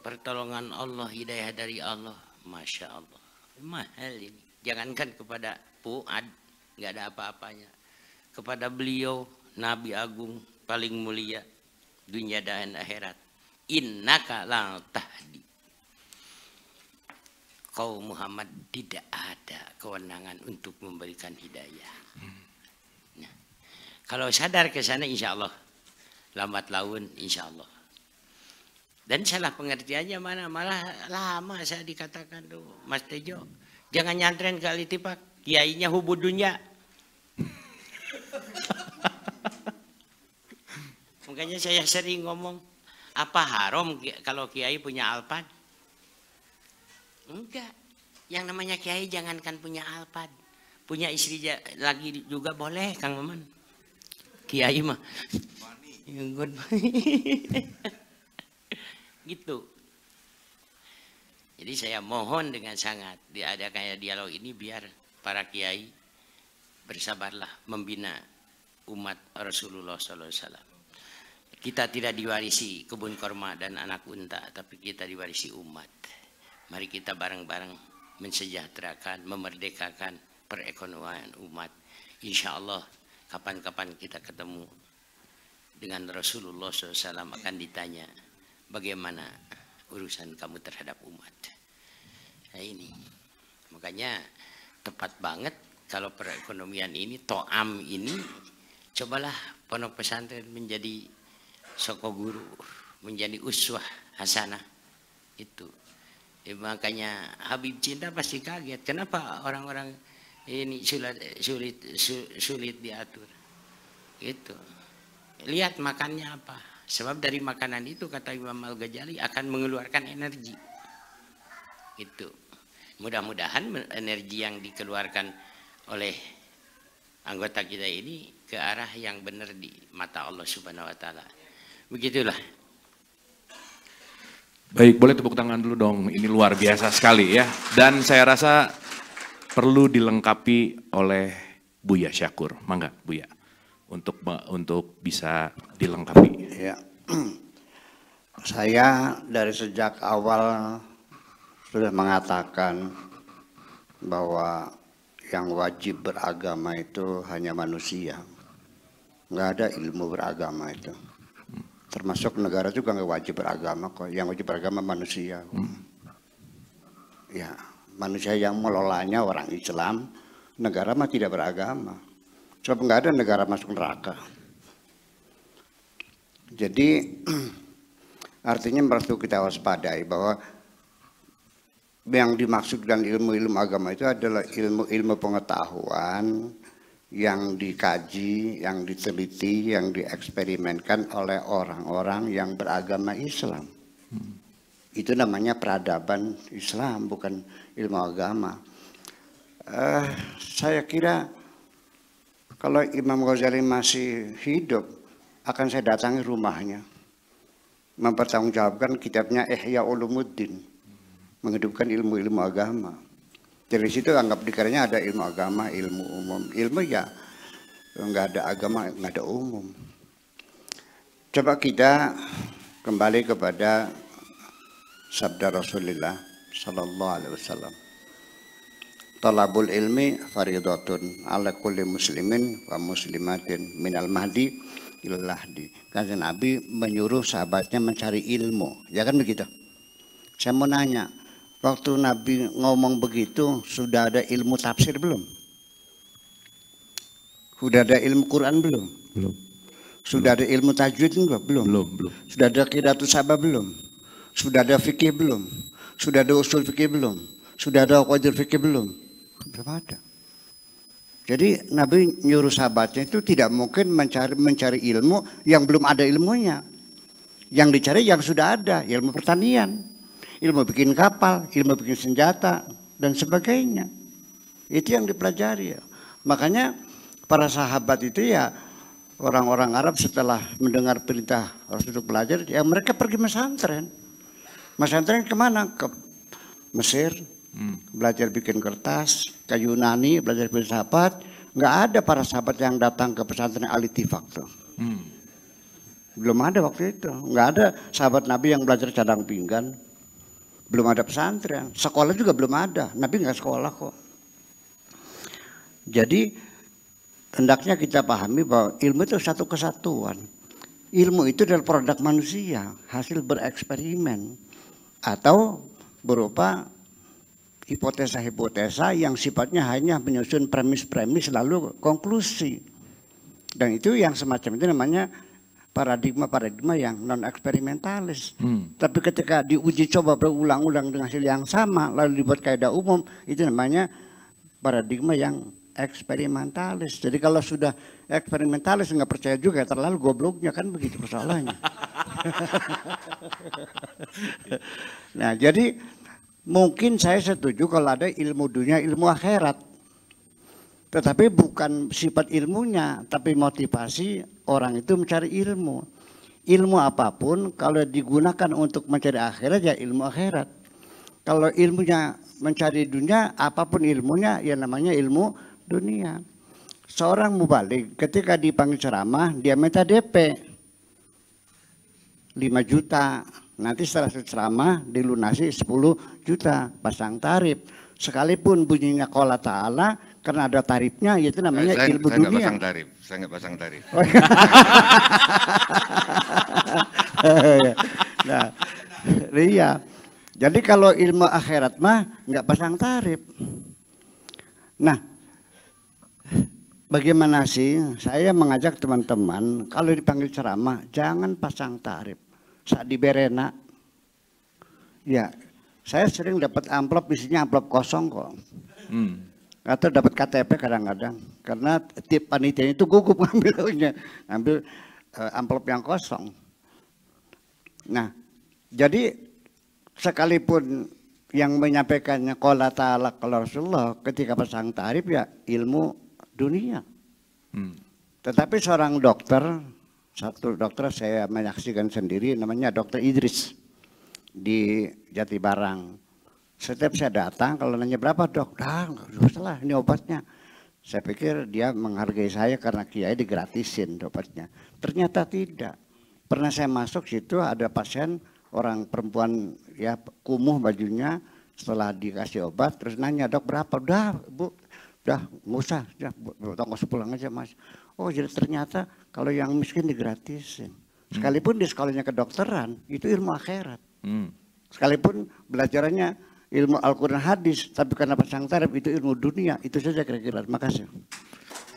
F: pertolongan Allah, hidayah dari Allah, Masya Allah. Mahal ini. Jangankan kepada Fuad, nggak ada apa-apanya. Kepada beliau, Nabi Agung, paling mulia, dunia dan akhirat. Innaka la tahdi. Kau Muhammad tidak ada kewenangan untuk memberikan hidayah. Nah, kalau sadar ke sana insya Allah. Lambat laun insya Allah. Dan salah pengertiannya mana? Malah lama saya dikatakan tuh, Mas Tejo, jangan nyantren ke Alitipak, kiainya hubudunya. Makanya saya sering ngomong, apa haram kalau kiai punya Alphard? Enggak. Yang namanya kiai jangankan punya Alphard, punya istri lagi juga boleh, Kang Maman. Kiai mah. Gitu. Jadi saya mohon dengan sangat diadakannya dialog ini biar para kiai bersabarlah membina umat Rasulullah SAW. Kita tidak diwarisi kebun korma dan anak unta, tapi kita diwarisi umat. Mari kita bareng-bareng mensejahterakan, memerdekakan perekonomian umat. Insya Allah kapan-kapan kita ketemu dengan Rasulullah SAW akan ditanya, bagaimana urusan kamu terhadap umat. Nah ini, makanya tepat banget kalau perekonomian ini, to'am ini, cobalah pondok pesantren menjadi soko guru, menjadi uswah hasanah. Itu. Makanya Habib Cinta pasti kaget, kenapa orang-orang ini sulit diatur. Gitu. Lihat makannya apa. Sebab dari makanan itu kata Imam Al-Ghazali akan mengeluarkan energi. Itu. Mudah-mudahan energi yang dikeluarkan oleh anggota kita ini ke arah yang benar di mata Allah Subhanahu wa taala. Begitulah.
C: Baik, boleh tepuk tangan dulu dong. Ini luar biasa sekali ya. Dan saya rasa perlu dilengkapi oleh Buya Syakur. Mangga Buya. Untuk bisa dilengkapi.
E: Ya. Saya dari sejak awal sudah mengatakan bahwa yang wajib beragama itu hanya manusia. Nggak ada ilmu beragama itu. Termasuk negara juga nggak wajib beragama kok. Yang wajib beragama manusia. Ya, manusia yang melolanya orang Islam, negara mah tidak beragama. Sebab nggak ada negara masuk neraka. Jadi artinya perlu kita waspadai bahwa yang dimaksud dengan ilmu-ilmu agama itu adalah ilmu-ilmu pengetahuan yang dikaji, yang diteliti, yang dieksperimenkan oleh orang-orang yang beragama Islam. Itu namanya peradaban Islam, bukan ilmu agama. Saya kira kalau Imam Ghazali masih hidup, akan saya datangi rumahnya, mempertanggungjawabkan kitabnya Ihya Ulumuddin, menghidupkan ilmu-ilmu agama. Dari situ anggap dikiranya ada ilmu agama, ilmu umum. Ilmu ya nggak ada agama, nggak ada umum. Coba kita kembali kepada sabda Rasulullah Sallallahu Alaihi Wasallam. Talabul ilmi faridatun ala kulli muslimin wa muslimatin minal mahdi ilal lahdi. Kanjeng Nabi menyuruh sahabatnya mencari ilmu, ya kan begitu? Saya mau nanya, waktu Nabi ngomong begitu, sudah ada ilmu tafsir belum? Sudah ada ilmu Quran belum?
C: Belum.
E: Sudah ada ilmu tajwid belum?
C: Belum.
E: Sudah ada qiraatus sabah belum? Sudah ada fikih belum? Sudah ada usul fikih belum? Sudah ada qawaidul fikih belum? Belum ada. Jadi Nabi nyuruh sahabatnya itu tidak mungkin mencari ilmu yang belum ada ilmunya. Yang dicari yang sudah ada, ilmu pertanian, ilmu bikin kapal, ilmu bikin senjata, dan sebagainya. Itu yang dipelajari. Makanya para sahabat itu ya, orang-orang Arab setelah mendengar perintah Rasulullah belajar, ya mereka pergi mesantren. Mesantren kemana? Ke Mesir, belajar bikin kertas, ke Yunani, belajar filsafat. Nggak ada para sahabat yang datang ke pesantren Al-Ittifaq tuh. Belum ada waktu itu. Nggak ada sahabat Nabi yang belajar cadang pinggan. Belum ada pesantren. Sekolah juga belum ada. Nabi nggak sekolah kok. Jadi hendaknya kita pahami bahwa ilmu itu satu kesatuan. Ilmu itu adalah produk manusia, hasil bereksperimen atau berupa hipotesa-hipotesa yang sifatnya hanya menyusun premis-premis lalu konklusi. Dan itu yang semacam itu namanya paradigma-paradigma yang non-eksperimentalis. Tapi ketika diuji coba berulang-ulang dengan hasil yang sama lalu dibuat kaidah umum, itu namanya paradigma yang eksperimentalis. Jadi kalau sudah eksperimentalis nggak percaya juga, terlalu gobloknya, kan begitu persoalannya. Nah jadi mungkin saya setuju kalau ada ilmu dunia, ilmu akhirat. Tetapi bukan sifat ilmunya, tapi motivasi orang itu mencari ilmu. Ilmu apapun kalau digunakan untuk mencari akhirat ya ilmu akhirat. Kalau ilmunya mencari dunia, apapun ilmunya ya namanya ilmu dunia. Seorang mubalik ketika dipanggil ceramah dia minta DP. 5 juta. Nanti setelah ceramah dilunasi 10 juta, pasang tarif. Sekalipun bunyinya qala ta'ala, karena ada tarifnya, itu namanya ilmu
A: saya
E: dunia.
A: nggak pasang tarif, saya nggak pasang tarif.
E: Nah, iya. Jadi kalau ilmu akhirat mah nggak pasang tarif. Nah, bagaimana sih saya mengajak teman-teman kalau dipanggil ceramah jangan pasang tarif. Saat di Berena, ya saya sering dapat amplop isinya amplop kosong kok. Atau dapat KTP kadang-kadang karena tip panitia itu gugup ngambil amplop yang kosong. Nah, jadi sekalipun yang menyampaikannya qala ta'ala qala Rasulullah ketika pasang tarif ya ilmu dunia. Tetapi seorang dokter, satu dokter saya menyaksikan sendiri namanya Dokter Idris di Jatibarang. Setiap saya datang kalau nanya berapa dok, nggak salah ini obatnya. Saya pikir dia menghargai saya karena kiai digratisin obatnya. Ternyata tidak. Pernah saya masuk situ ada pasien orang perempuan ya kumuh bajunya, setelah dikasih obat terus nanya dok berapa, udah bu, udah nggak usah, tunggu pulang aja mas. Oh jadi ternyata kalau yang miskin digratisin. Sekalipun di sekolahnya kedokteran itu ilmu akhirat. Sekalipun belajarannya ilmu Al-Quran hadis, tapi karena pasang tarif itu ilmu dunia. Itu saja kira-kira. Terima kasih.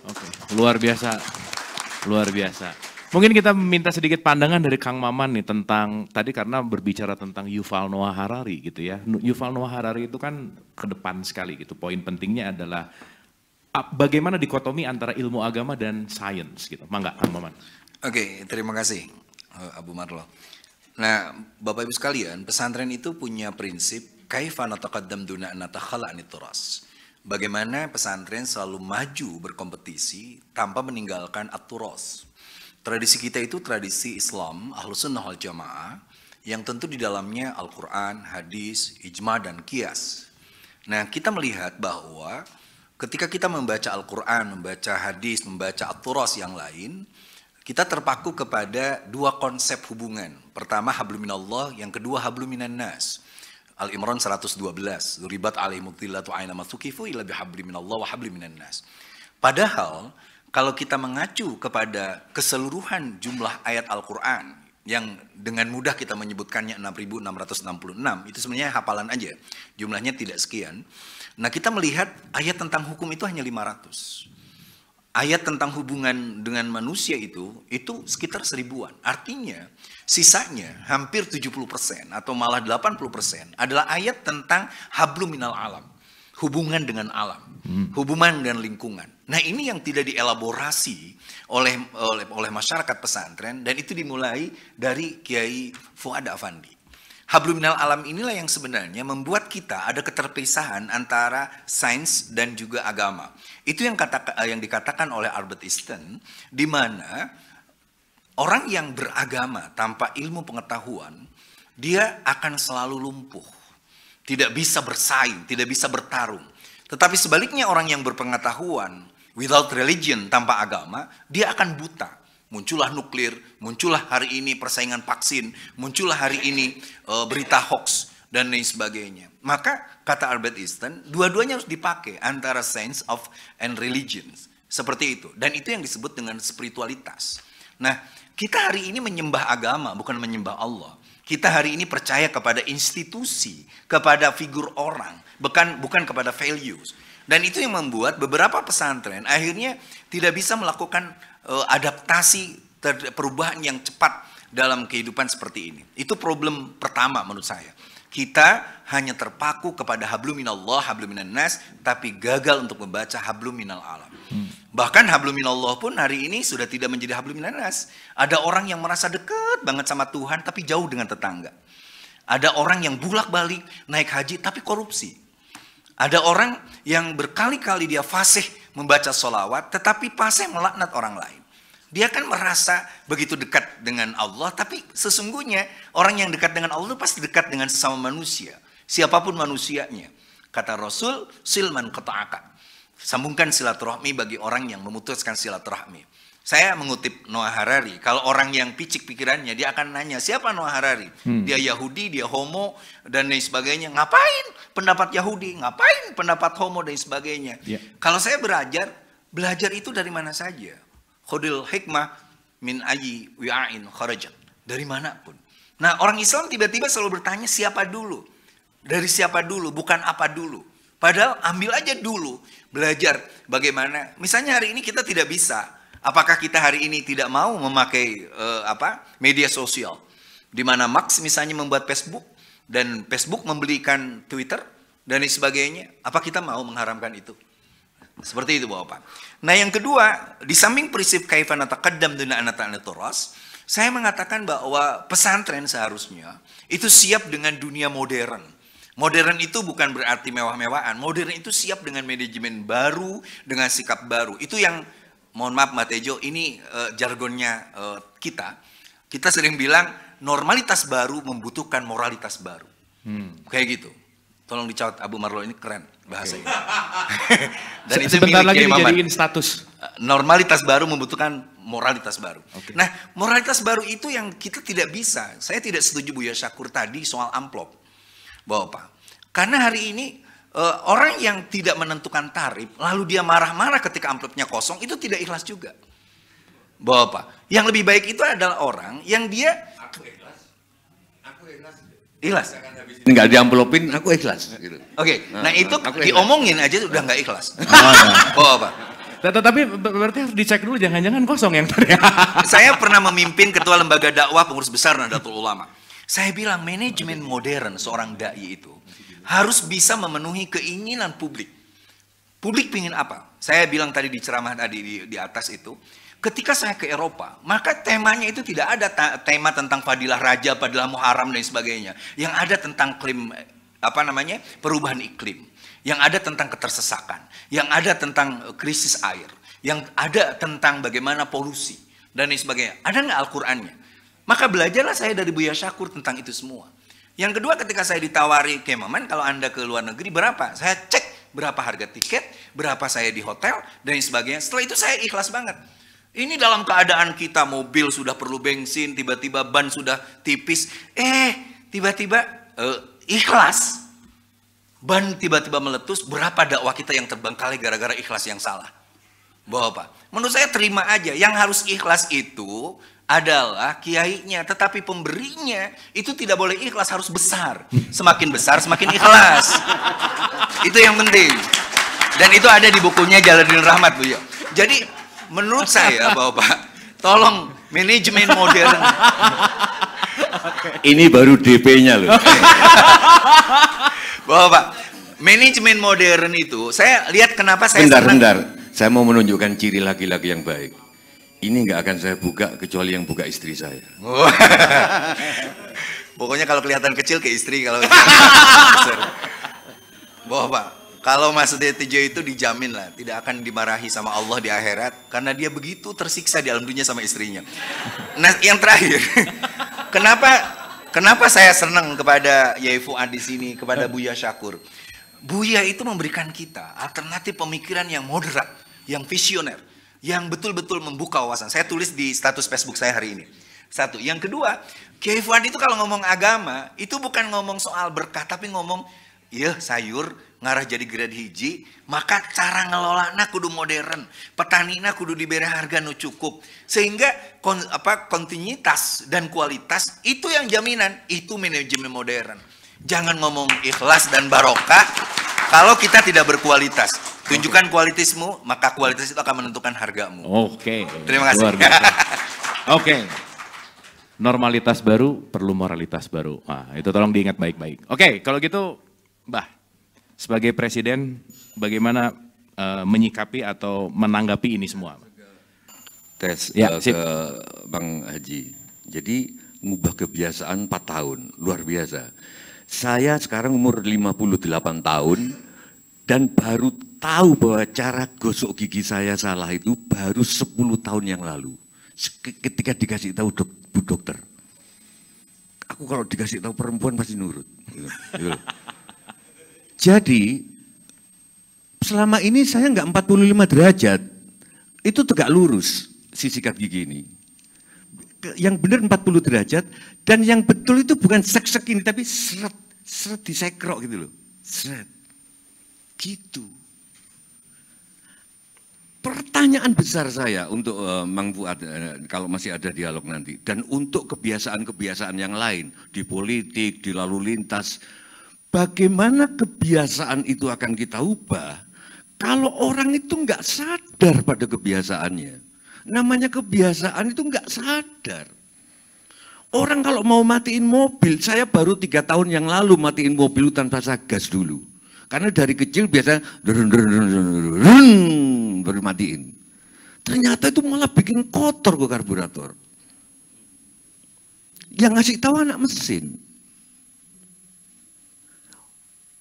C: Oke, luar biasa, luar biasa. Mungkin kita minta sedikit pandangan dari Kang Maman nih tentang tadi karena berbicara tentang Yuval Noah Harari gitu ya. Yuval Noah Harari itu kan ke depan sekali gitu. Poin pentingnya adalah bagaimana dikotomi antara ilmu agama dan sains gitu. Mangga Kang Maman.
G: Oke, terima kasih Abu Marlo. Nah, Bapak Ibu sekalian, pesantren itu punya prinsip kaifa nataqaddam duna natakhala anit turas. Bagaimana pesantren selalu maju berkompetisi tanpa meninggalkan at-turas. Tradisi kita itu tradisi Islam, Ahlus Sunnah wal Jamaah, yang tentu di dalamnya Al-Quran, hadis, ijma, dan qiyas. Nah, kita melihat bahwa ketika kita membaca Al-Quran, membaca hadis, membaca at-turas yang lain, kita terpaku kepada dua konsep hubungan. Pertama, hablum minallah, yang kedua, hablum minan nas. Al-Imran 112, Duribat alaihimudillatu aina mathukifu illa bihabli minallah wa habli minan nas. Padahal, kalau kita mengacu kepada keseluruhan jumlah ayat Al-Quran, yang dengan mudah kita menyebutkannya 6.666, itu sebenarnya hafalan aja, jumlahnya tidak sekian. Nah kita melihat ayat tentang hukum itu hanya 500. Ayat tentang hubungan dengan manusia itu sekitar 1000-an. Artinya sisanya hampir 70% atau malah 80% adalah ayat tentang hablum minal alam. Hubungan dengan alam, hubungan dengan lingkungan. Nah ini yang tidak dielaborasi oleh masyarakat pesantren dan itu dimulai dari Kiai Fuad Afandi. Hablum minal alam inilah yang sebenarnya membuat kita ada keterpisahan antara sains dan juga agama. Itu yang dikatakan oleh Albert Einstein, di mana orang yang beragama tanpa ilmu pengetahuan, dia akan selalu lumpuh. Tidak bisa bersaing, tidak bisa bertarung. Tetapi sebaliknya orang yang berpengetahuan, without religion, tanpa agama, dia akan buta. Muncullah nuklir, muncullah hari ini persaingan vaksin, muncullah hari ini berita hoax, dan lain sebagainya. Maka kata Albert Einstein, dua-duanya harus dipakai antara science of and religion. Seperti itu. Dan itu yang disebut dengan spiritualitas. Nah, kita hari ini menyembah agama, bukan menyembah Allah. Kita hari ini percaya kepada institusi, kepada figur orang, bukan kepada values. Dan itu yang membuat beberapa pesantren akhirnya tidak bisa melakukan adaptasi perubahan yang cepat dalam kehidupan seperti ini. Itu problem pertama menurut saya. Kita hanya terpaku kepada hablum minallah, hablum minan nas, tapi gagal untuk membaca hablum minal alam. Bahkan hablum minallah pun hari ini sudah tidak menjadi hablum minan nas. Ada orang yang merasa dekat banget sama Tuhan tapi jauh dengan tetangga. Ada orang yang bolak-balik naik haji tapi korupsi. Ada orang yang berkali-kali dia fasih membaca sholawat tetapi fasih melaknat orang lain. Dia kan merasa begitu dekat dengan Allah, tapi sesungguhnya orang yang dekat dengan Allah itu pasti dekat dengan sesama manusia. Siapapun manusianya. Kata Rasul, silman qata'aka. Sambungkan silaturahmi bagi orang yang memutuskan silaturahmi. Saya mengutip Noah Harari, kalau orang yang picik pikirannya, dia akan nanya, siapa Noah Harari? Dia Yahudi, dia homo, dan lain sebagainya. Ngapain pendapat Yahudi? Ngapain pendapat homo, dan sebagainya. Kalau saya belajar itu dari mana saja. Khudil hikmah min ayyi wi'ain kharajat. Dari manapun. Nah, orang Islam tiba-tiba selalu bertanya siapa dulu. Dari siapa dulu, bukan apa dulu. Padahal ambil aja dulu, belajar bagaimana. Misalnya hari ini kita tidak bisa. Apakah kita hari ini tidak mau memakai media sosial? Di mana Marx misalnya membuat Facebook dan Facebook membelikan Twitter dan lain sebagainya. Apa kita mau mengharamkan itu? Seperti itu Bapak. Nah yang kedua, di samping prinsip kaifa nataqaddam duna anata'ana turas, saya mengatakan bahwa pesantren seharusnya itu siap dengan dunia modern. Modern itu bukan berarti mewah-mewahan. Modern itu siap dengan manajemen baru, dengan sikap baru. Itu yang, mohon maaf Mbak Tejo, ini jargonnya kita. Kita sering bilang normalitas baru membutuhkan moralitas baru. Kayak gitu. Tolong dicatat Abu Marlo, ini keren bahasanya. Dan itu
C: sebentar lagi
G: Kiai
C: dijadiin status.
G: Normalitas baru membutuhkan moralitas baru. Nah, moralitas baru itu yang kita tidak bisa. Saya tidak setuju Buya Syakur tadi soal amplop. Bapak. Karena hari ini orang yang tidak menentukan tarif, lalu dia marah-marah ketika amplopnya kosong, itu tidak ikhlas juga. Bapak. Yang lebih baik itu adalah orang yang dia ikhlas.
A: Nggak diamplopin, aku ikhlas. Gitu.
G: Oke, nah itu diomongin aja udah nggak ikhlas. Bapak.
C: Tapi berarti harus dicek dulu, jangan-jangan kosong yang tadi.
G: Saya pernah memimpin ketua lembaga dakwah pengurus besar Nahdlatul Ulama. Saya bilang manajemen modern seorang dai itu harus bisa memenuhi keinginan publik. Publik pingin apa? Saya bilang tadi di ceramah tadi di atas itu, ketika saya ke Eropa, maka temanya itu tidak ada tema tentang fadilah raja, fadilah muharam dan sebagainya. Yang ada tentang perubahan iklim, yang ada tentang ketersesakan, yang ada tentang krisis air, yang ada tentang bagaimana polusi dan lain sebagainya. Ada nggak Al-Qur'annya? Maka belajarlah saya dari Buya Syakur tentang itu semua. Yang kedua, ketika saya ditawari, Kemaman kalau Anda ke luar negeri berapa? Saya cek berapa harga tiket, berapa saya di hotel, dan sebagainya. Setelah itu saya ikhlas banget. Ini dalam keadaan kita mobil sudah perlu bensin, tiba-tiba ban sudah tipis. Tiba-tiba ikhlas. Ban tiba-tiba meletus, berapa dakwah kita yang terbengkalai gara-gara ikhlas yang salah. Bapak, menurut saya terima aja. Yang harus ikhlas itu adalah kiainya, tetapi pemberinya itu tidak boleh ikhlas, harus besar. Semakin besar semakin ikhlas. Itu yang penting. Dan itu ada di bukunya Jalaluddin Rahmat, Bu. Jadi menurut saya Bapak, tolong manajemen modern.
A: Ini baru DP-nya loh.
G: Bapak, manajemen modern itu saya lihat kenapa saya
A: Bentar. Saya mau menunjukkan ciri laki-laki yang baik. Ini nggak akan saya buka kecuali yang buka istri saya.
G: Pokoknya kalau kelihatan kecil ke istri, kalau Bapak, kalau Mas Tejo itu dijamin lah tidak akan dimarahi sama Allah di akhirat karena dia begitu tersiksa di alam dunia sama istrinya. Nah, yang terakhir, kenapa saya senang kepada Yai Fuad di sini, kepada Buya Syakur? Buya itu memberikan kita alternatif pemikiran yang moderat, yang visioner, yang betul-betul membuka wawasan. Saya tulis di status Facebook saya hari ini. Satu. Yang kedua, Kiai Fuad itu kalau ngomong agama, itu bukan ngomong soal berkah, tapi ngomong, iya sayur, ngarah jadi grade hiji, maka cara ngelolana kudu modern. Petanina kudu diberi harga nu cukup. Sehingga kontinuitas dan kualitas, itu yang jaminan, itu manajemen modern. Jangan ngomong ikhlas dan barokah kalau kita tidak berkualitas. Tunjukkan kualitasmu, maka kualitas itu akan menentukan hargamu.
C: Oke.
G: Terima kasih.
C: Oke. Normalitas baru perlu moralitas baru. Nah, itu tolong diingat baik-baik. Oke, kalau gitu Mbah, sebagai presiden bagaimana menyikapi atau menanggapi ini semua?
A: Tes
C: Ya,
A: ke Bang Haji. Jadi ngubah kebiasaan 4 tahun, luar biasa. Saya sekarang umur 58 tahun dan baru tahu bahwa cara gosok gigi saya salah itu baru 10 tahun yang lalu. Ketika dikasih tahu Bu dokter. Aku kalau dikasih tahu perempuan pasti nurut. Gitu. Jadi selama ini saya nggak 45 derajat. Itu tegak lurus. si sikat gigi ini. Yang benar 40 derajat, dan yang betul itu bukan sek-sek ini, tapi seret disekrok gitu loh. Seret. Gitu. Pertanyaan besar saya untuk Mang Fuad, kalau masih ada dialog nanti, dan untuk kebiasaan-kebiasaan yang lain, di politik, di lalu lintas, bagaimana kebiasaan itu akan kita ubah kalau orang itu nggak sadar pada kebiasaannya. Namanya kebiasaan itu nggak sadar. Orang kalau mau matiin mobil, saya baru 3 tahun yang lalu matiin mobil tanpa gas dulu. Karena dari kecil biasa baru matiin. Ternyata itu malah bikin kotor ke karburator. Yang ngasih tahu anak mesin.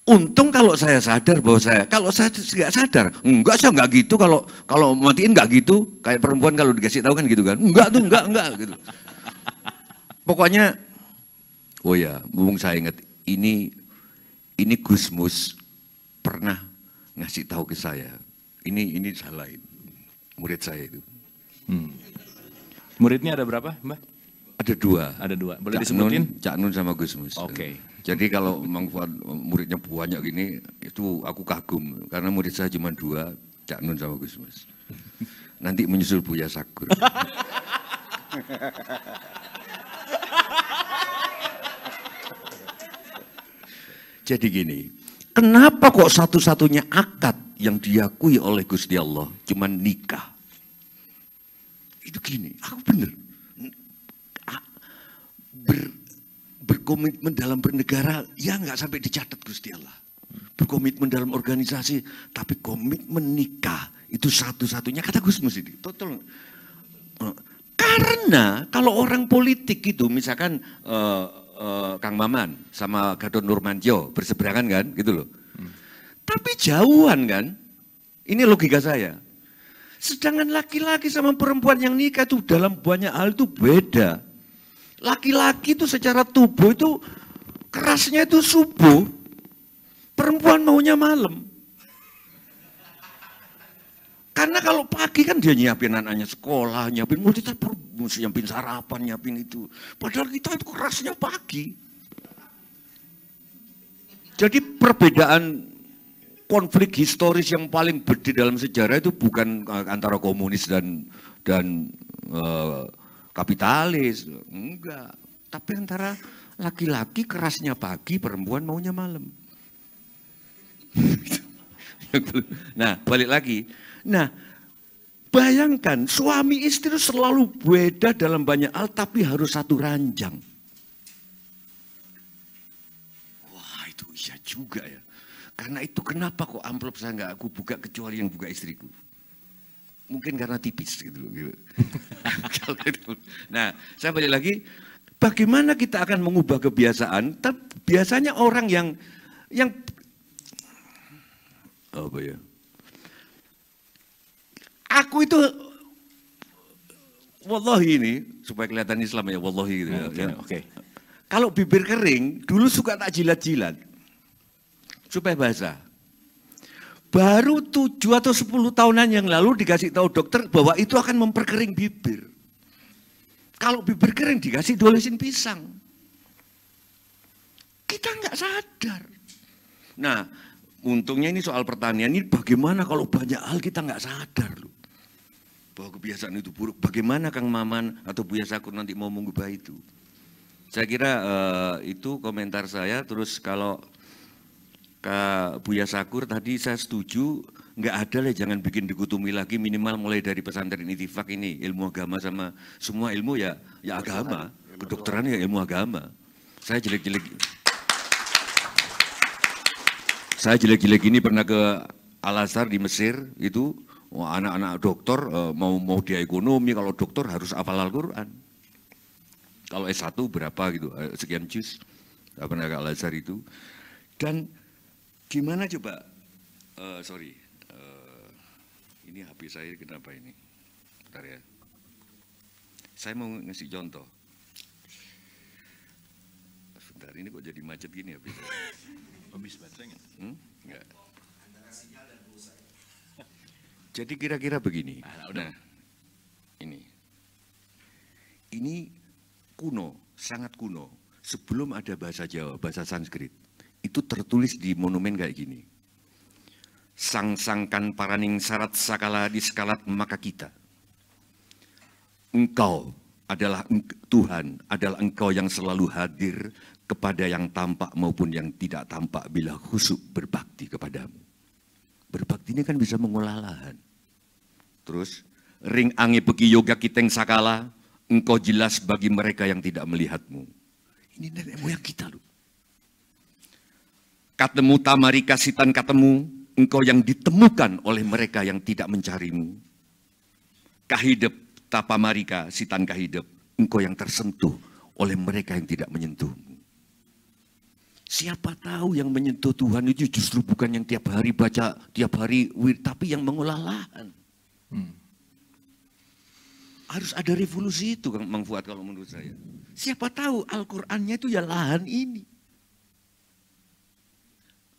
A: Untung kalau saya sadar bahwa kalau saya nggak sadar, saya nggak gitu, kalau matiin nggak gitu, kayak perempuan kalau dikasih tahu kan gitu kan, enggak gitu. Pokoknya, oh ya, mumpung saya ingat, ini Gusmus pernah ngasih tahu ke saya, ini salahin, murid saya itu.
C: Muridnya ada berapa, Mbak?
A: Ada 2.
C: Ada 2. Boleh disebutin?
A: Cak Nun sama Gusmus.
C: Oke.
A: Jadi kalau Mang Fuad muridnya banyak gini, itu aku kagum. Karena murid saya cuma 2, Cak Nun sama Gusmus. Nanti menyusul Buya Sakur. Jadi gini, kenapa kok satu-satunya akad yang diakui oleh Gusti Allah cuma nikah? Itu gini, aku bener. Berkomitmen dalam bernegara, ya nggak sampai dicatat Gusti Allah. Berkomitmen dalam organisasi, tapi komitmen nikah itu satu-satunya, kata Gusmus ini. Total. Karena kalau orang politik itu, misalkan Kang Maman sama Gatot Nurmantio berseberangan kan, gitu loh. Tapi jauhan kan, ini logika saya. Sedangkan laki-laki sama perempuan yang nikah itu dalam banyak hal itu beda. Laki-laki itu secara tubuh itu kerasnya itu subuh, perempuan maunya malam. Karena kalau pagi kan dia nyiapin anaknya sekolah, nyiapin nyiapin sarapan, nyiapin itu. Padahal kita itu kerasnya pagi. Jadi perbedaan konflik historis yang paling gede dalam sejarah itu bukan antara komunis dan kapitalis, enggak. Tapi antara laki-laki kerasnya pagi, perempuan maunya malam. Nah, balik lagi. Nah, bayangkan suami istri selalu beda dalam banyak hal, tapi harus satu ranjang. Wah, itu iya juga ya. Karena itu kenapa kok amplop saya nggak aku buka kecuali yang buka istriku. Mungkin karena tipis gitu loh. Nah, saya balik lagi, bagaimana kita akan mengubah kebiasaan? Biasanya orang yang apa ya? Aku itu wallahi ini supaya kelihatan Islam ya, wallahi gitu ya.
C: Oke.
A: Kalau bibir kering, dulu suka tak jilat-jilat supaya basah. Baru 7 atau 10 tahunan yang lalu dikasih tahu dokter bahwa itu akan memperkering bibir. Kalau bibir kering dikasih dolesin pisang. Kita nggak sadar. Nah, untungnya ini soal pertanian ini bagaimana kalau banyak hal kita nggak sadar loh. Bahwa kebiasaan itu buruk. Bagaimana Kang Maman atau Buya Sakur nanti mau mengubah itu? Saya kira itu komentar saya. Terus kalau Kak Buya Sakur tadi saya setuju, nggak ada lah, jangan bikin dikotomi lagi, minimal mulai dari pesantren Intifak ini, ilmu agama sama semua ilmu ya agama, kedokteran ya ilmu agama. Saya jelek-jelek ini pernah ke Al-Azhar di Mesir, itu anak-anak dokter mau dia ekonomi, kalau dokter harus hafal Al-Quran. Kalau S1 berapa gitu, sekian juz, pernah ke Al-Azhar itu. Dan gimana coba, ini HP saya kenapa ini? Bentar ya. Saya mau ngasih contoh. Bentar, ini kok jadi macet gini HP saya? Habis baterainya? Enggak. Jadi kira-kira begini. Nah, ini. ini kuno, sangat kuno. Sebelum ada bahasa Jawa, bahasa Sanskrit, itu tertulis di monumen kayak gini. Sang-sangkan paraning syarat sakala diskalat maka kita. Engkau adalah Tuhan, adalah Engkau yang selalu hadir kepada yang tampak maupun yang tidak tampak bila khusyuk berbakti kepadamu. Berbakti ini kan bisa mengolah lahan. Terus, ring ange begi yoga kiteng sakala, Engkau jelas bagi mereka yang tidak melihatmu. Ini nenek moyang kita loh. Katemu tamari kasitan katemu, Engkau yang ditemukan oleh mereka yang tidak mencarimu. Kahidep tapamarika sitan kahidep, Engkau yang tersentuh oleh mereka yang tidak menyentuhmu. Siapa tahu yang menyentuh Tuhan itu justru bukan yang tiap hari baca, tiap hari tapi yang mengolah lahan. Harus ada revolusi itu Mang Fuad kalau menurut saya. Siapa tahu Al-Qur'annya itu ya lahan ini.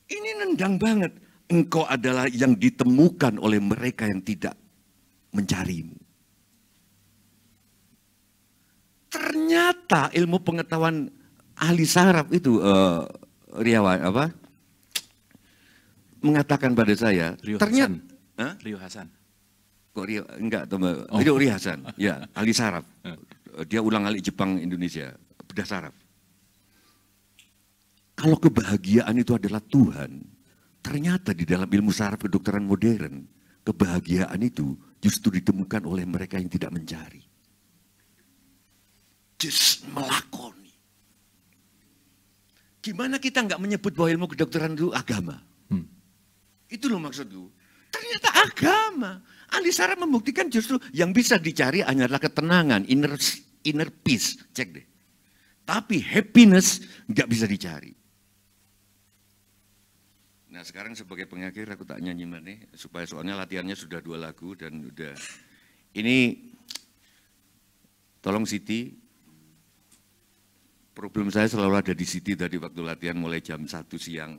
A: Ini nendang banget. Engkau adalah yang ditemukan oleh mereka yang tidak mencarimu. Ternyata ilmu pengetahuan ahli saraf itu Riawan mengatakan pada saya,
C: Rio
A: ternyata
C: Hasan. Rio Hasan.
A: Kok Rio enggak teman, Rio Hasan, ya ahli saraf. Dia ulang-alik Jepang Indonesia, bedah saraf. Kalau kebahagiaan itu adalah Tuhan, ternyata di dalam ilmu saraf kedokteran modern, kebahagiaan itu justru ditemukan oleh mereka yang tidak mencari. Just melakoni. Gimana kita nggak menyebut bahwa ilmu kedokteran itu agama? Itu loh maksudku. Ternyata agama. Ahli saraf membuktikan justru yang bisa dicari hanyalah ketenangan, inner peace. Cek deh. Tapi happiness nggak bisa dicari. Nah sekarang sebagai pengakhir aku tak nyanyi mana supaya soalnya latihannya sudah 2 lagu dan udah. Ini tolong Siti. Problem saya selalu ada di Siti tadi waktu latihan mulai jam 1 siang.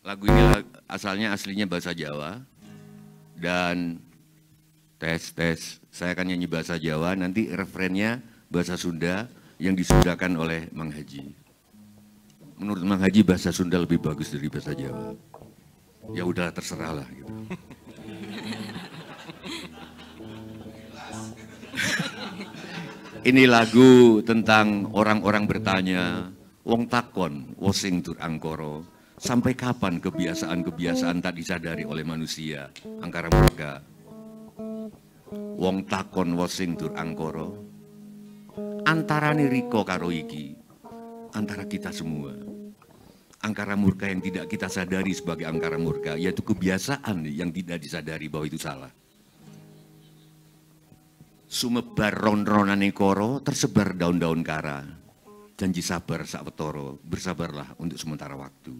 A: Lagu ini aslinya bahasa Jawa dan tes, saya akan nyanyi bahasa Jawa, nanti referennya bahasa Sunda yang disundakan oleh Mang Haji. Menurut Mang Haji bahasa Sunda lebih bagus dari bahasa Jawa. Ya udah terserah lah gitu. Ini lagu tentang orang-orang bertanya, wong takon, wosing tur angkoro, sampai kapan kebiasaan-kebiasaan tak disadari oleh manusia, angkara murka. Wong takon wosing tur angkoro, antara Riko karo iki, antara kita semua. Angkara murka yang tidak kita sadari sebagai angkara murka, yaitu kebiasaan yang tidak disadari bahwa itu salah. Sumebar ron-ronane koro, tersebar daun-daun kara. Janji sabar sak wetoro, bersabarlah untuk sementara waktu.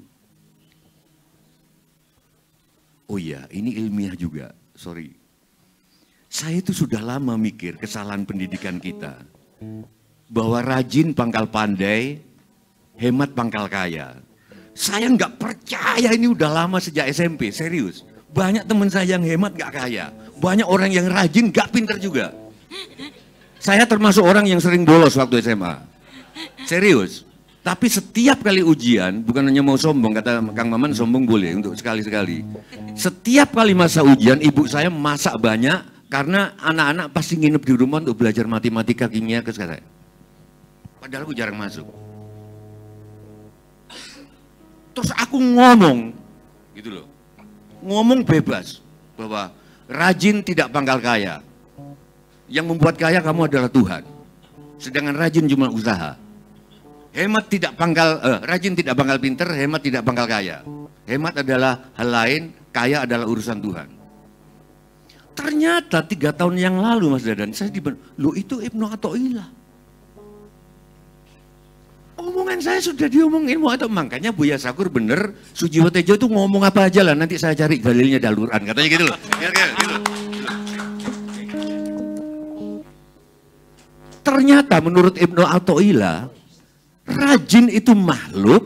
A: Oh iya, ini ilmiah juga, sorry. Saya itu sudah lama mikir kesalahan pendidikan kita. Bahwa rajin pangkal pandai, hemat pangkal kaya. Saya nggak percaya ini udah lama sejak SMP, serius. Banyak teman saya yang hemat nggak kaya. Banyak orang yang rajin nggak pinter juga. Saya termasuk orang yang sering bolos waktu SMA. Serius. Tapi setiap kali ujian, bukan hanya mau sombong, kata Kang Maman sombong boleh untuk sekali-sekali. Setiap kali masa ujian, ibu saya masak banyak karena anak-anak pasti nginep di rumah untuk belajar matematika, kimia, ke saya. Padahal aku jarang masuk. Terus aku ngomong, gitu loh, ngomong bebas bahwa rajin tidak pangkal kaya. Yang membuat kaya kamu adalah Tuhan. Sedangkan rajin cuma usaha. Hemat tidak pangkal, rajin tidak pangkal pinter, hemat tidak pangkal kaya. Hemat adalah hal lain, kaya adalah urusan Tuhan. Ternyata 3 tahun yang lalu Mas Dadan, saya loh itu Ibnu Athaillah. Omongan saya sudah diomongin atau makanya Buya Sakur bener, Sujiwo Tejo itu ngomong apa aja lah, nanti saya cari dalilnya daluran, katanya gitu loh. Gitu. Ternyata menurut Ibnu Athaillah, rajin itu makhluk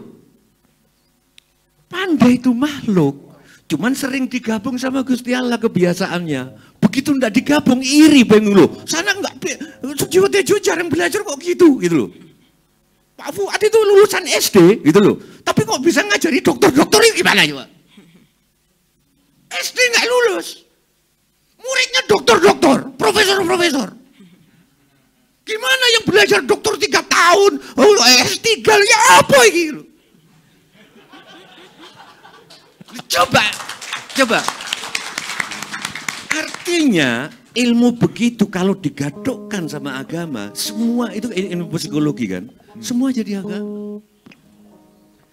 A: Anda itu makhluk, cuman sering digabung sama Gusti Allah kebiasaannya. Begitu ndak digabung iri pengen lo. Sana enggak Sujiwo Tejo jarang belajar kok gitu loh. Pak Fuad itu lulusan SD gitu loh. Tapi kok bisa ngajari dokter-dokter ini gimana coba? SD enggak lulus. Muridnya dokter-dokter, profesor-profesor. Gimana yang belajar dokter 3 tahun? Oh, S3 ya apa ini? Coba. Artinya ilmu begitu kalau digadukkan sama agama, semua itu ilmu psikologi kan, semua jadi agama.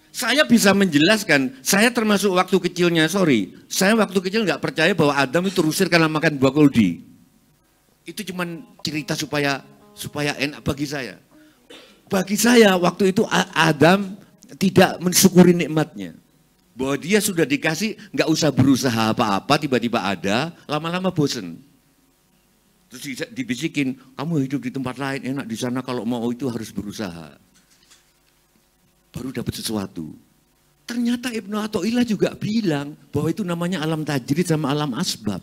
A: Saya bisa menjelaskan, saya termasuk waktu kecilnya, saya waktu kecil nggak percaya bahwa Adam itu terusir karena makan buah koldi. Itu cuman cerita supaya enak bagi saya. Bagi saya waktu itu Adam tidak mensyukuri nikmatnya. Bahwa dia sudah dikasih, nggak usah berusaha apa-apa, tiba-tiba ada, lama-lama bosen. Terus dibisikin, kamu hidup di tempat lain enak, di sana kalau mau itu harus berusaha. Baru dapat sesuatu. Ternyata Ibnu Athaillah juga bilang bahwa itu namanya alam tajrid sama alam asbab.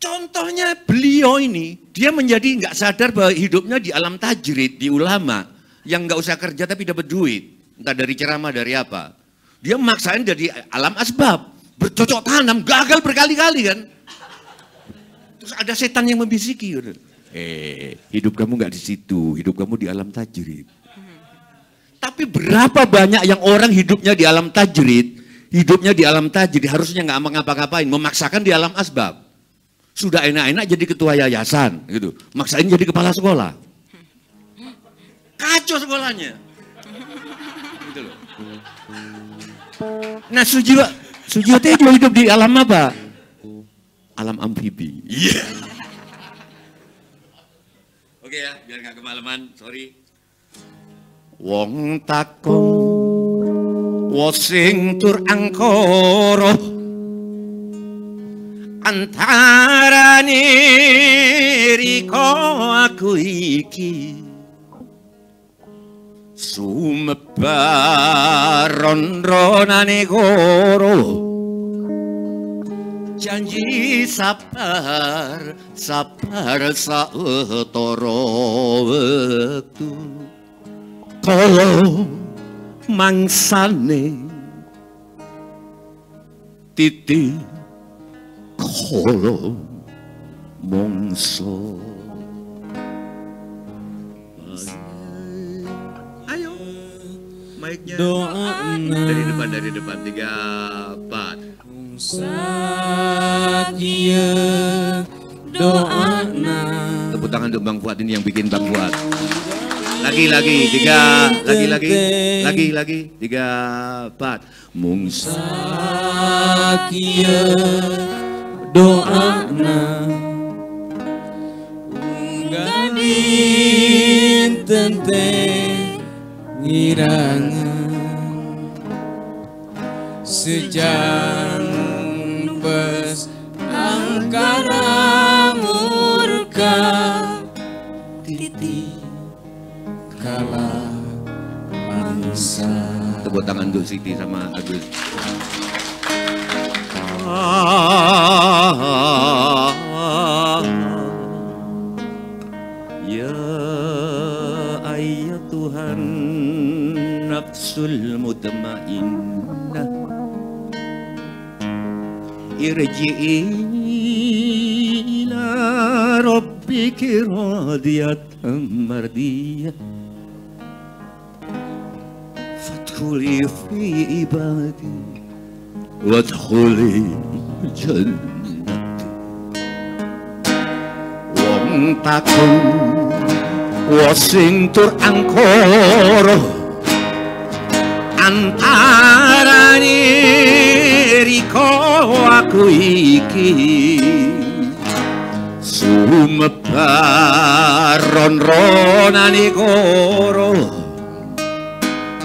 A: Contohnya beliau ini, dia menjadi nggak sadar bahwa hidupnya di alam tajrid, di ulama, yang nggak usah kerja tapi dapat duit. Entah dari ceramah, dari apa. Dia memaksain jadi alam asbab. Bercocok tanam, gagal berkali-kali kan. Terus ada setan yang membisiki. Hidup kamu nggak di situ, hidup kamu di alam tajrid. Tapi berapa banyak yang orang hidupnya di alam tajrid, harusnya nggak ngapa-ngapain, memaksakan di alam asbab. Sudah enak-enak jadi ketua yayasan, gitu. Maksain jadi kepala sekolah. Kacau sekolahnya. Gitu loh. Nah, Sujiwo Tejo hidup di alam apa? Alam amfibi. Iya. Yeah. Oke ya, biar nggak kemalaman, sorry. Wong takon wosing tur angkara antarane riko aku iki sumebar ronane goro janji sabar sautara wektu kala mangsane titi kala mongso. Ayo mic-nya dari depan 3, 4.
B: Sadia doana.
A: Tepuk tangan untuk Bang Fuad ini yang bikin Bang Fuad. Lagi 3, lagi 3, 4. Mung
B: Sakia doana gadinten teh ngirangan sejang pes angkara murka titi kala mangsa.
A: Tepuk tangan untuk Siti sama Agus. Ya ayyatuhan nafsul mutmainnah irji'i ila rabbiki radiyatan mardiyah fadkhuli fi ibadi wadkhuli jannati. Wong takon wosing tur angkara antarane riko aku iki sumebar ron-ronane koro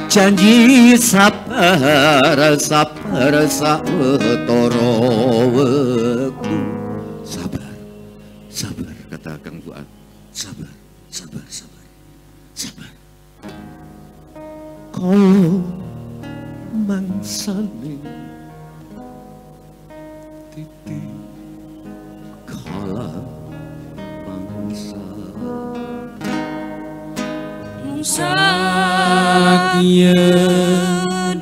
A: janji sabar sautara wektu. Sabar kata Kang Fuad. Sabar. Kalau kala bangsa
B: Sakia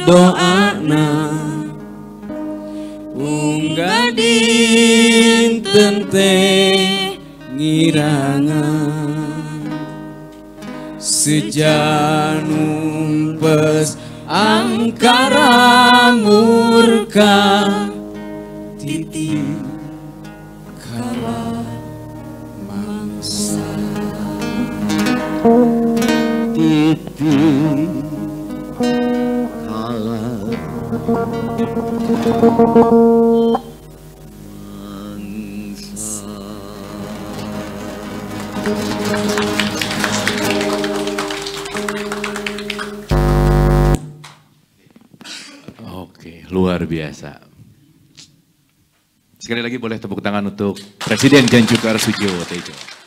B: doana unggah dinten teh ngirangan sejanum pes angkara murka titi kala mangsa
A: titi kala mangsa.
C: Oke, luar biasa. Sekali lagi boleh tepuk tangan untuk Presiden Jan Jukar Sujiwo Tejo.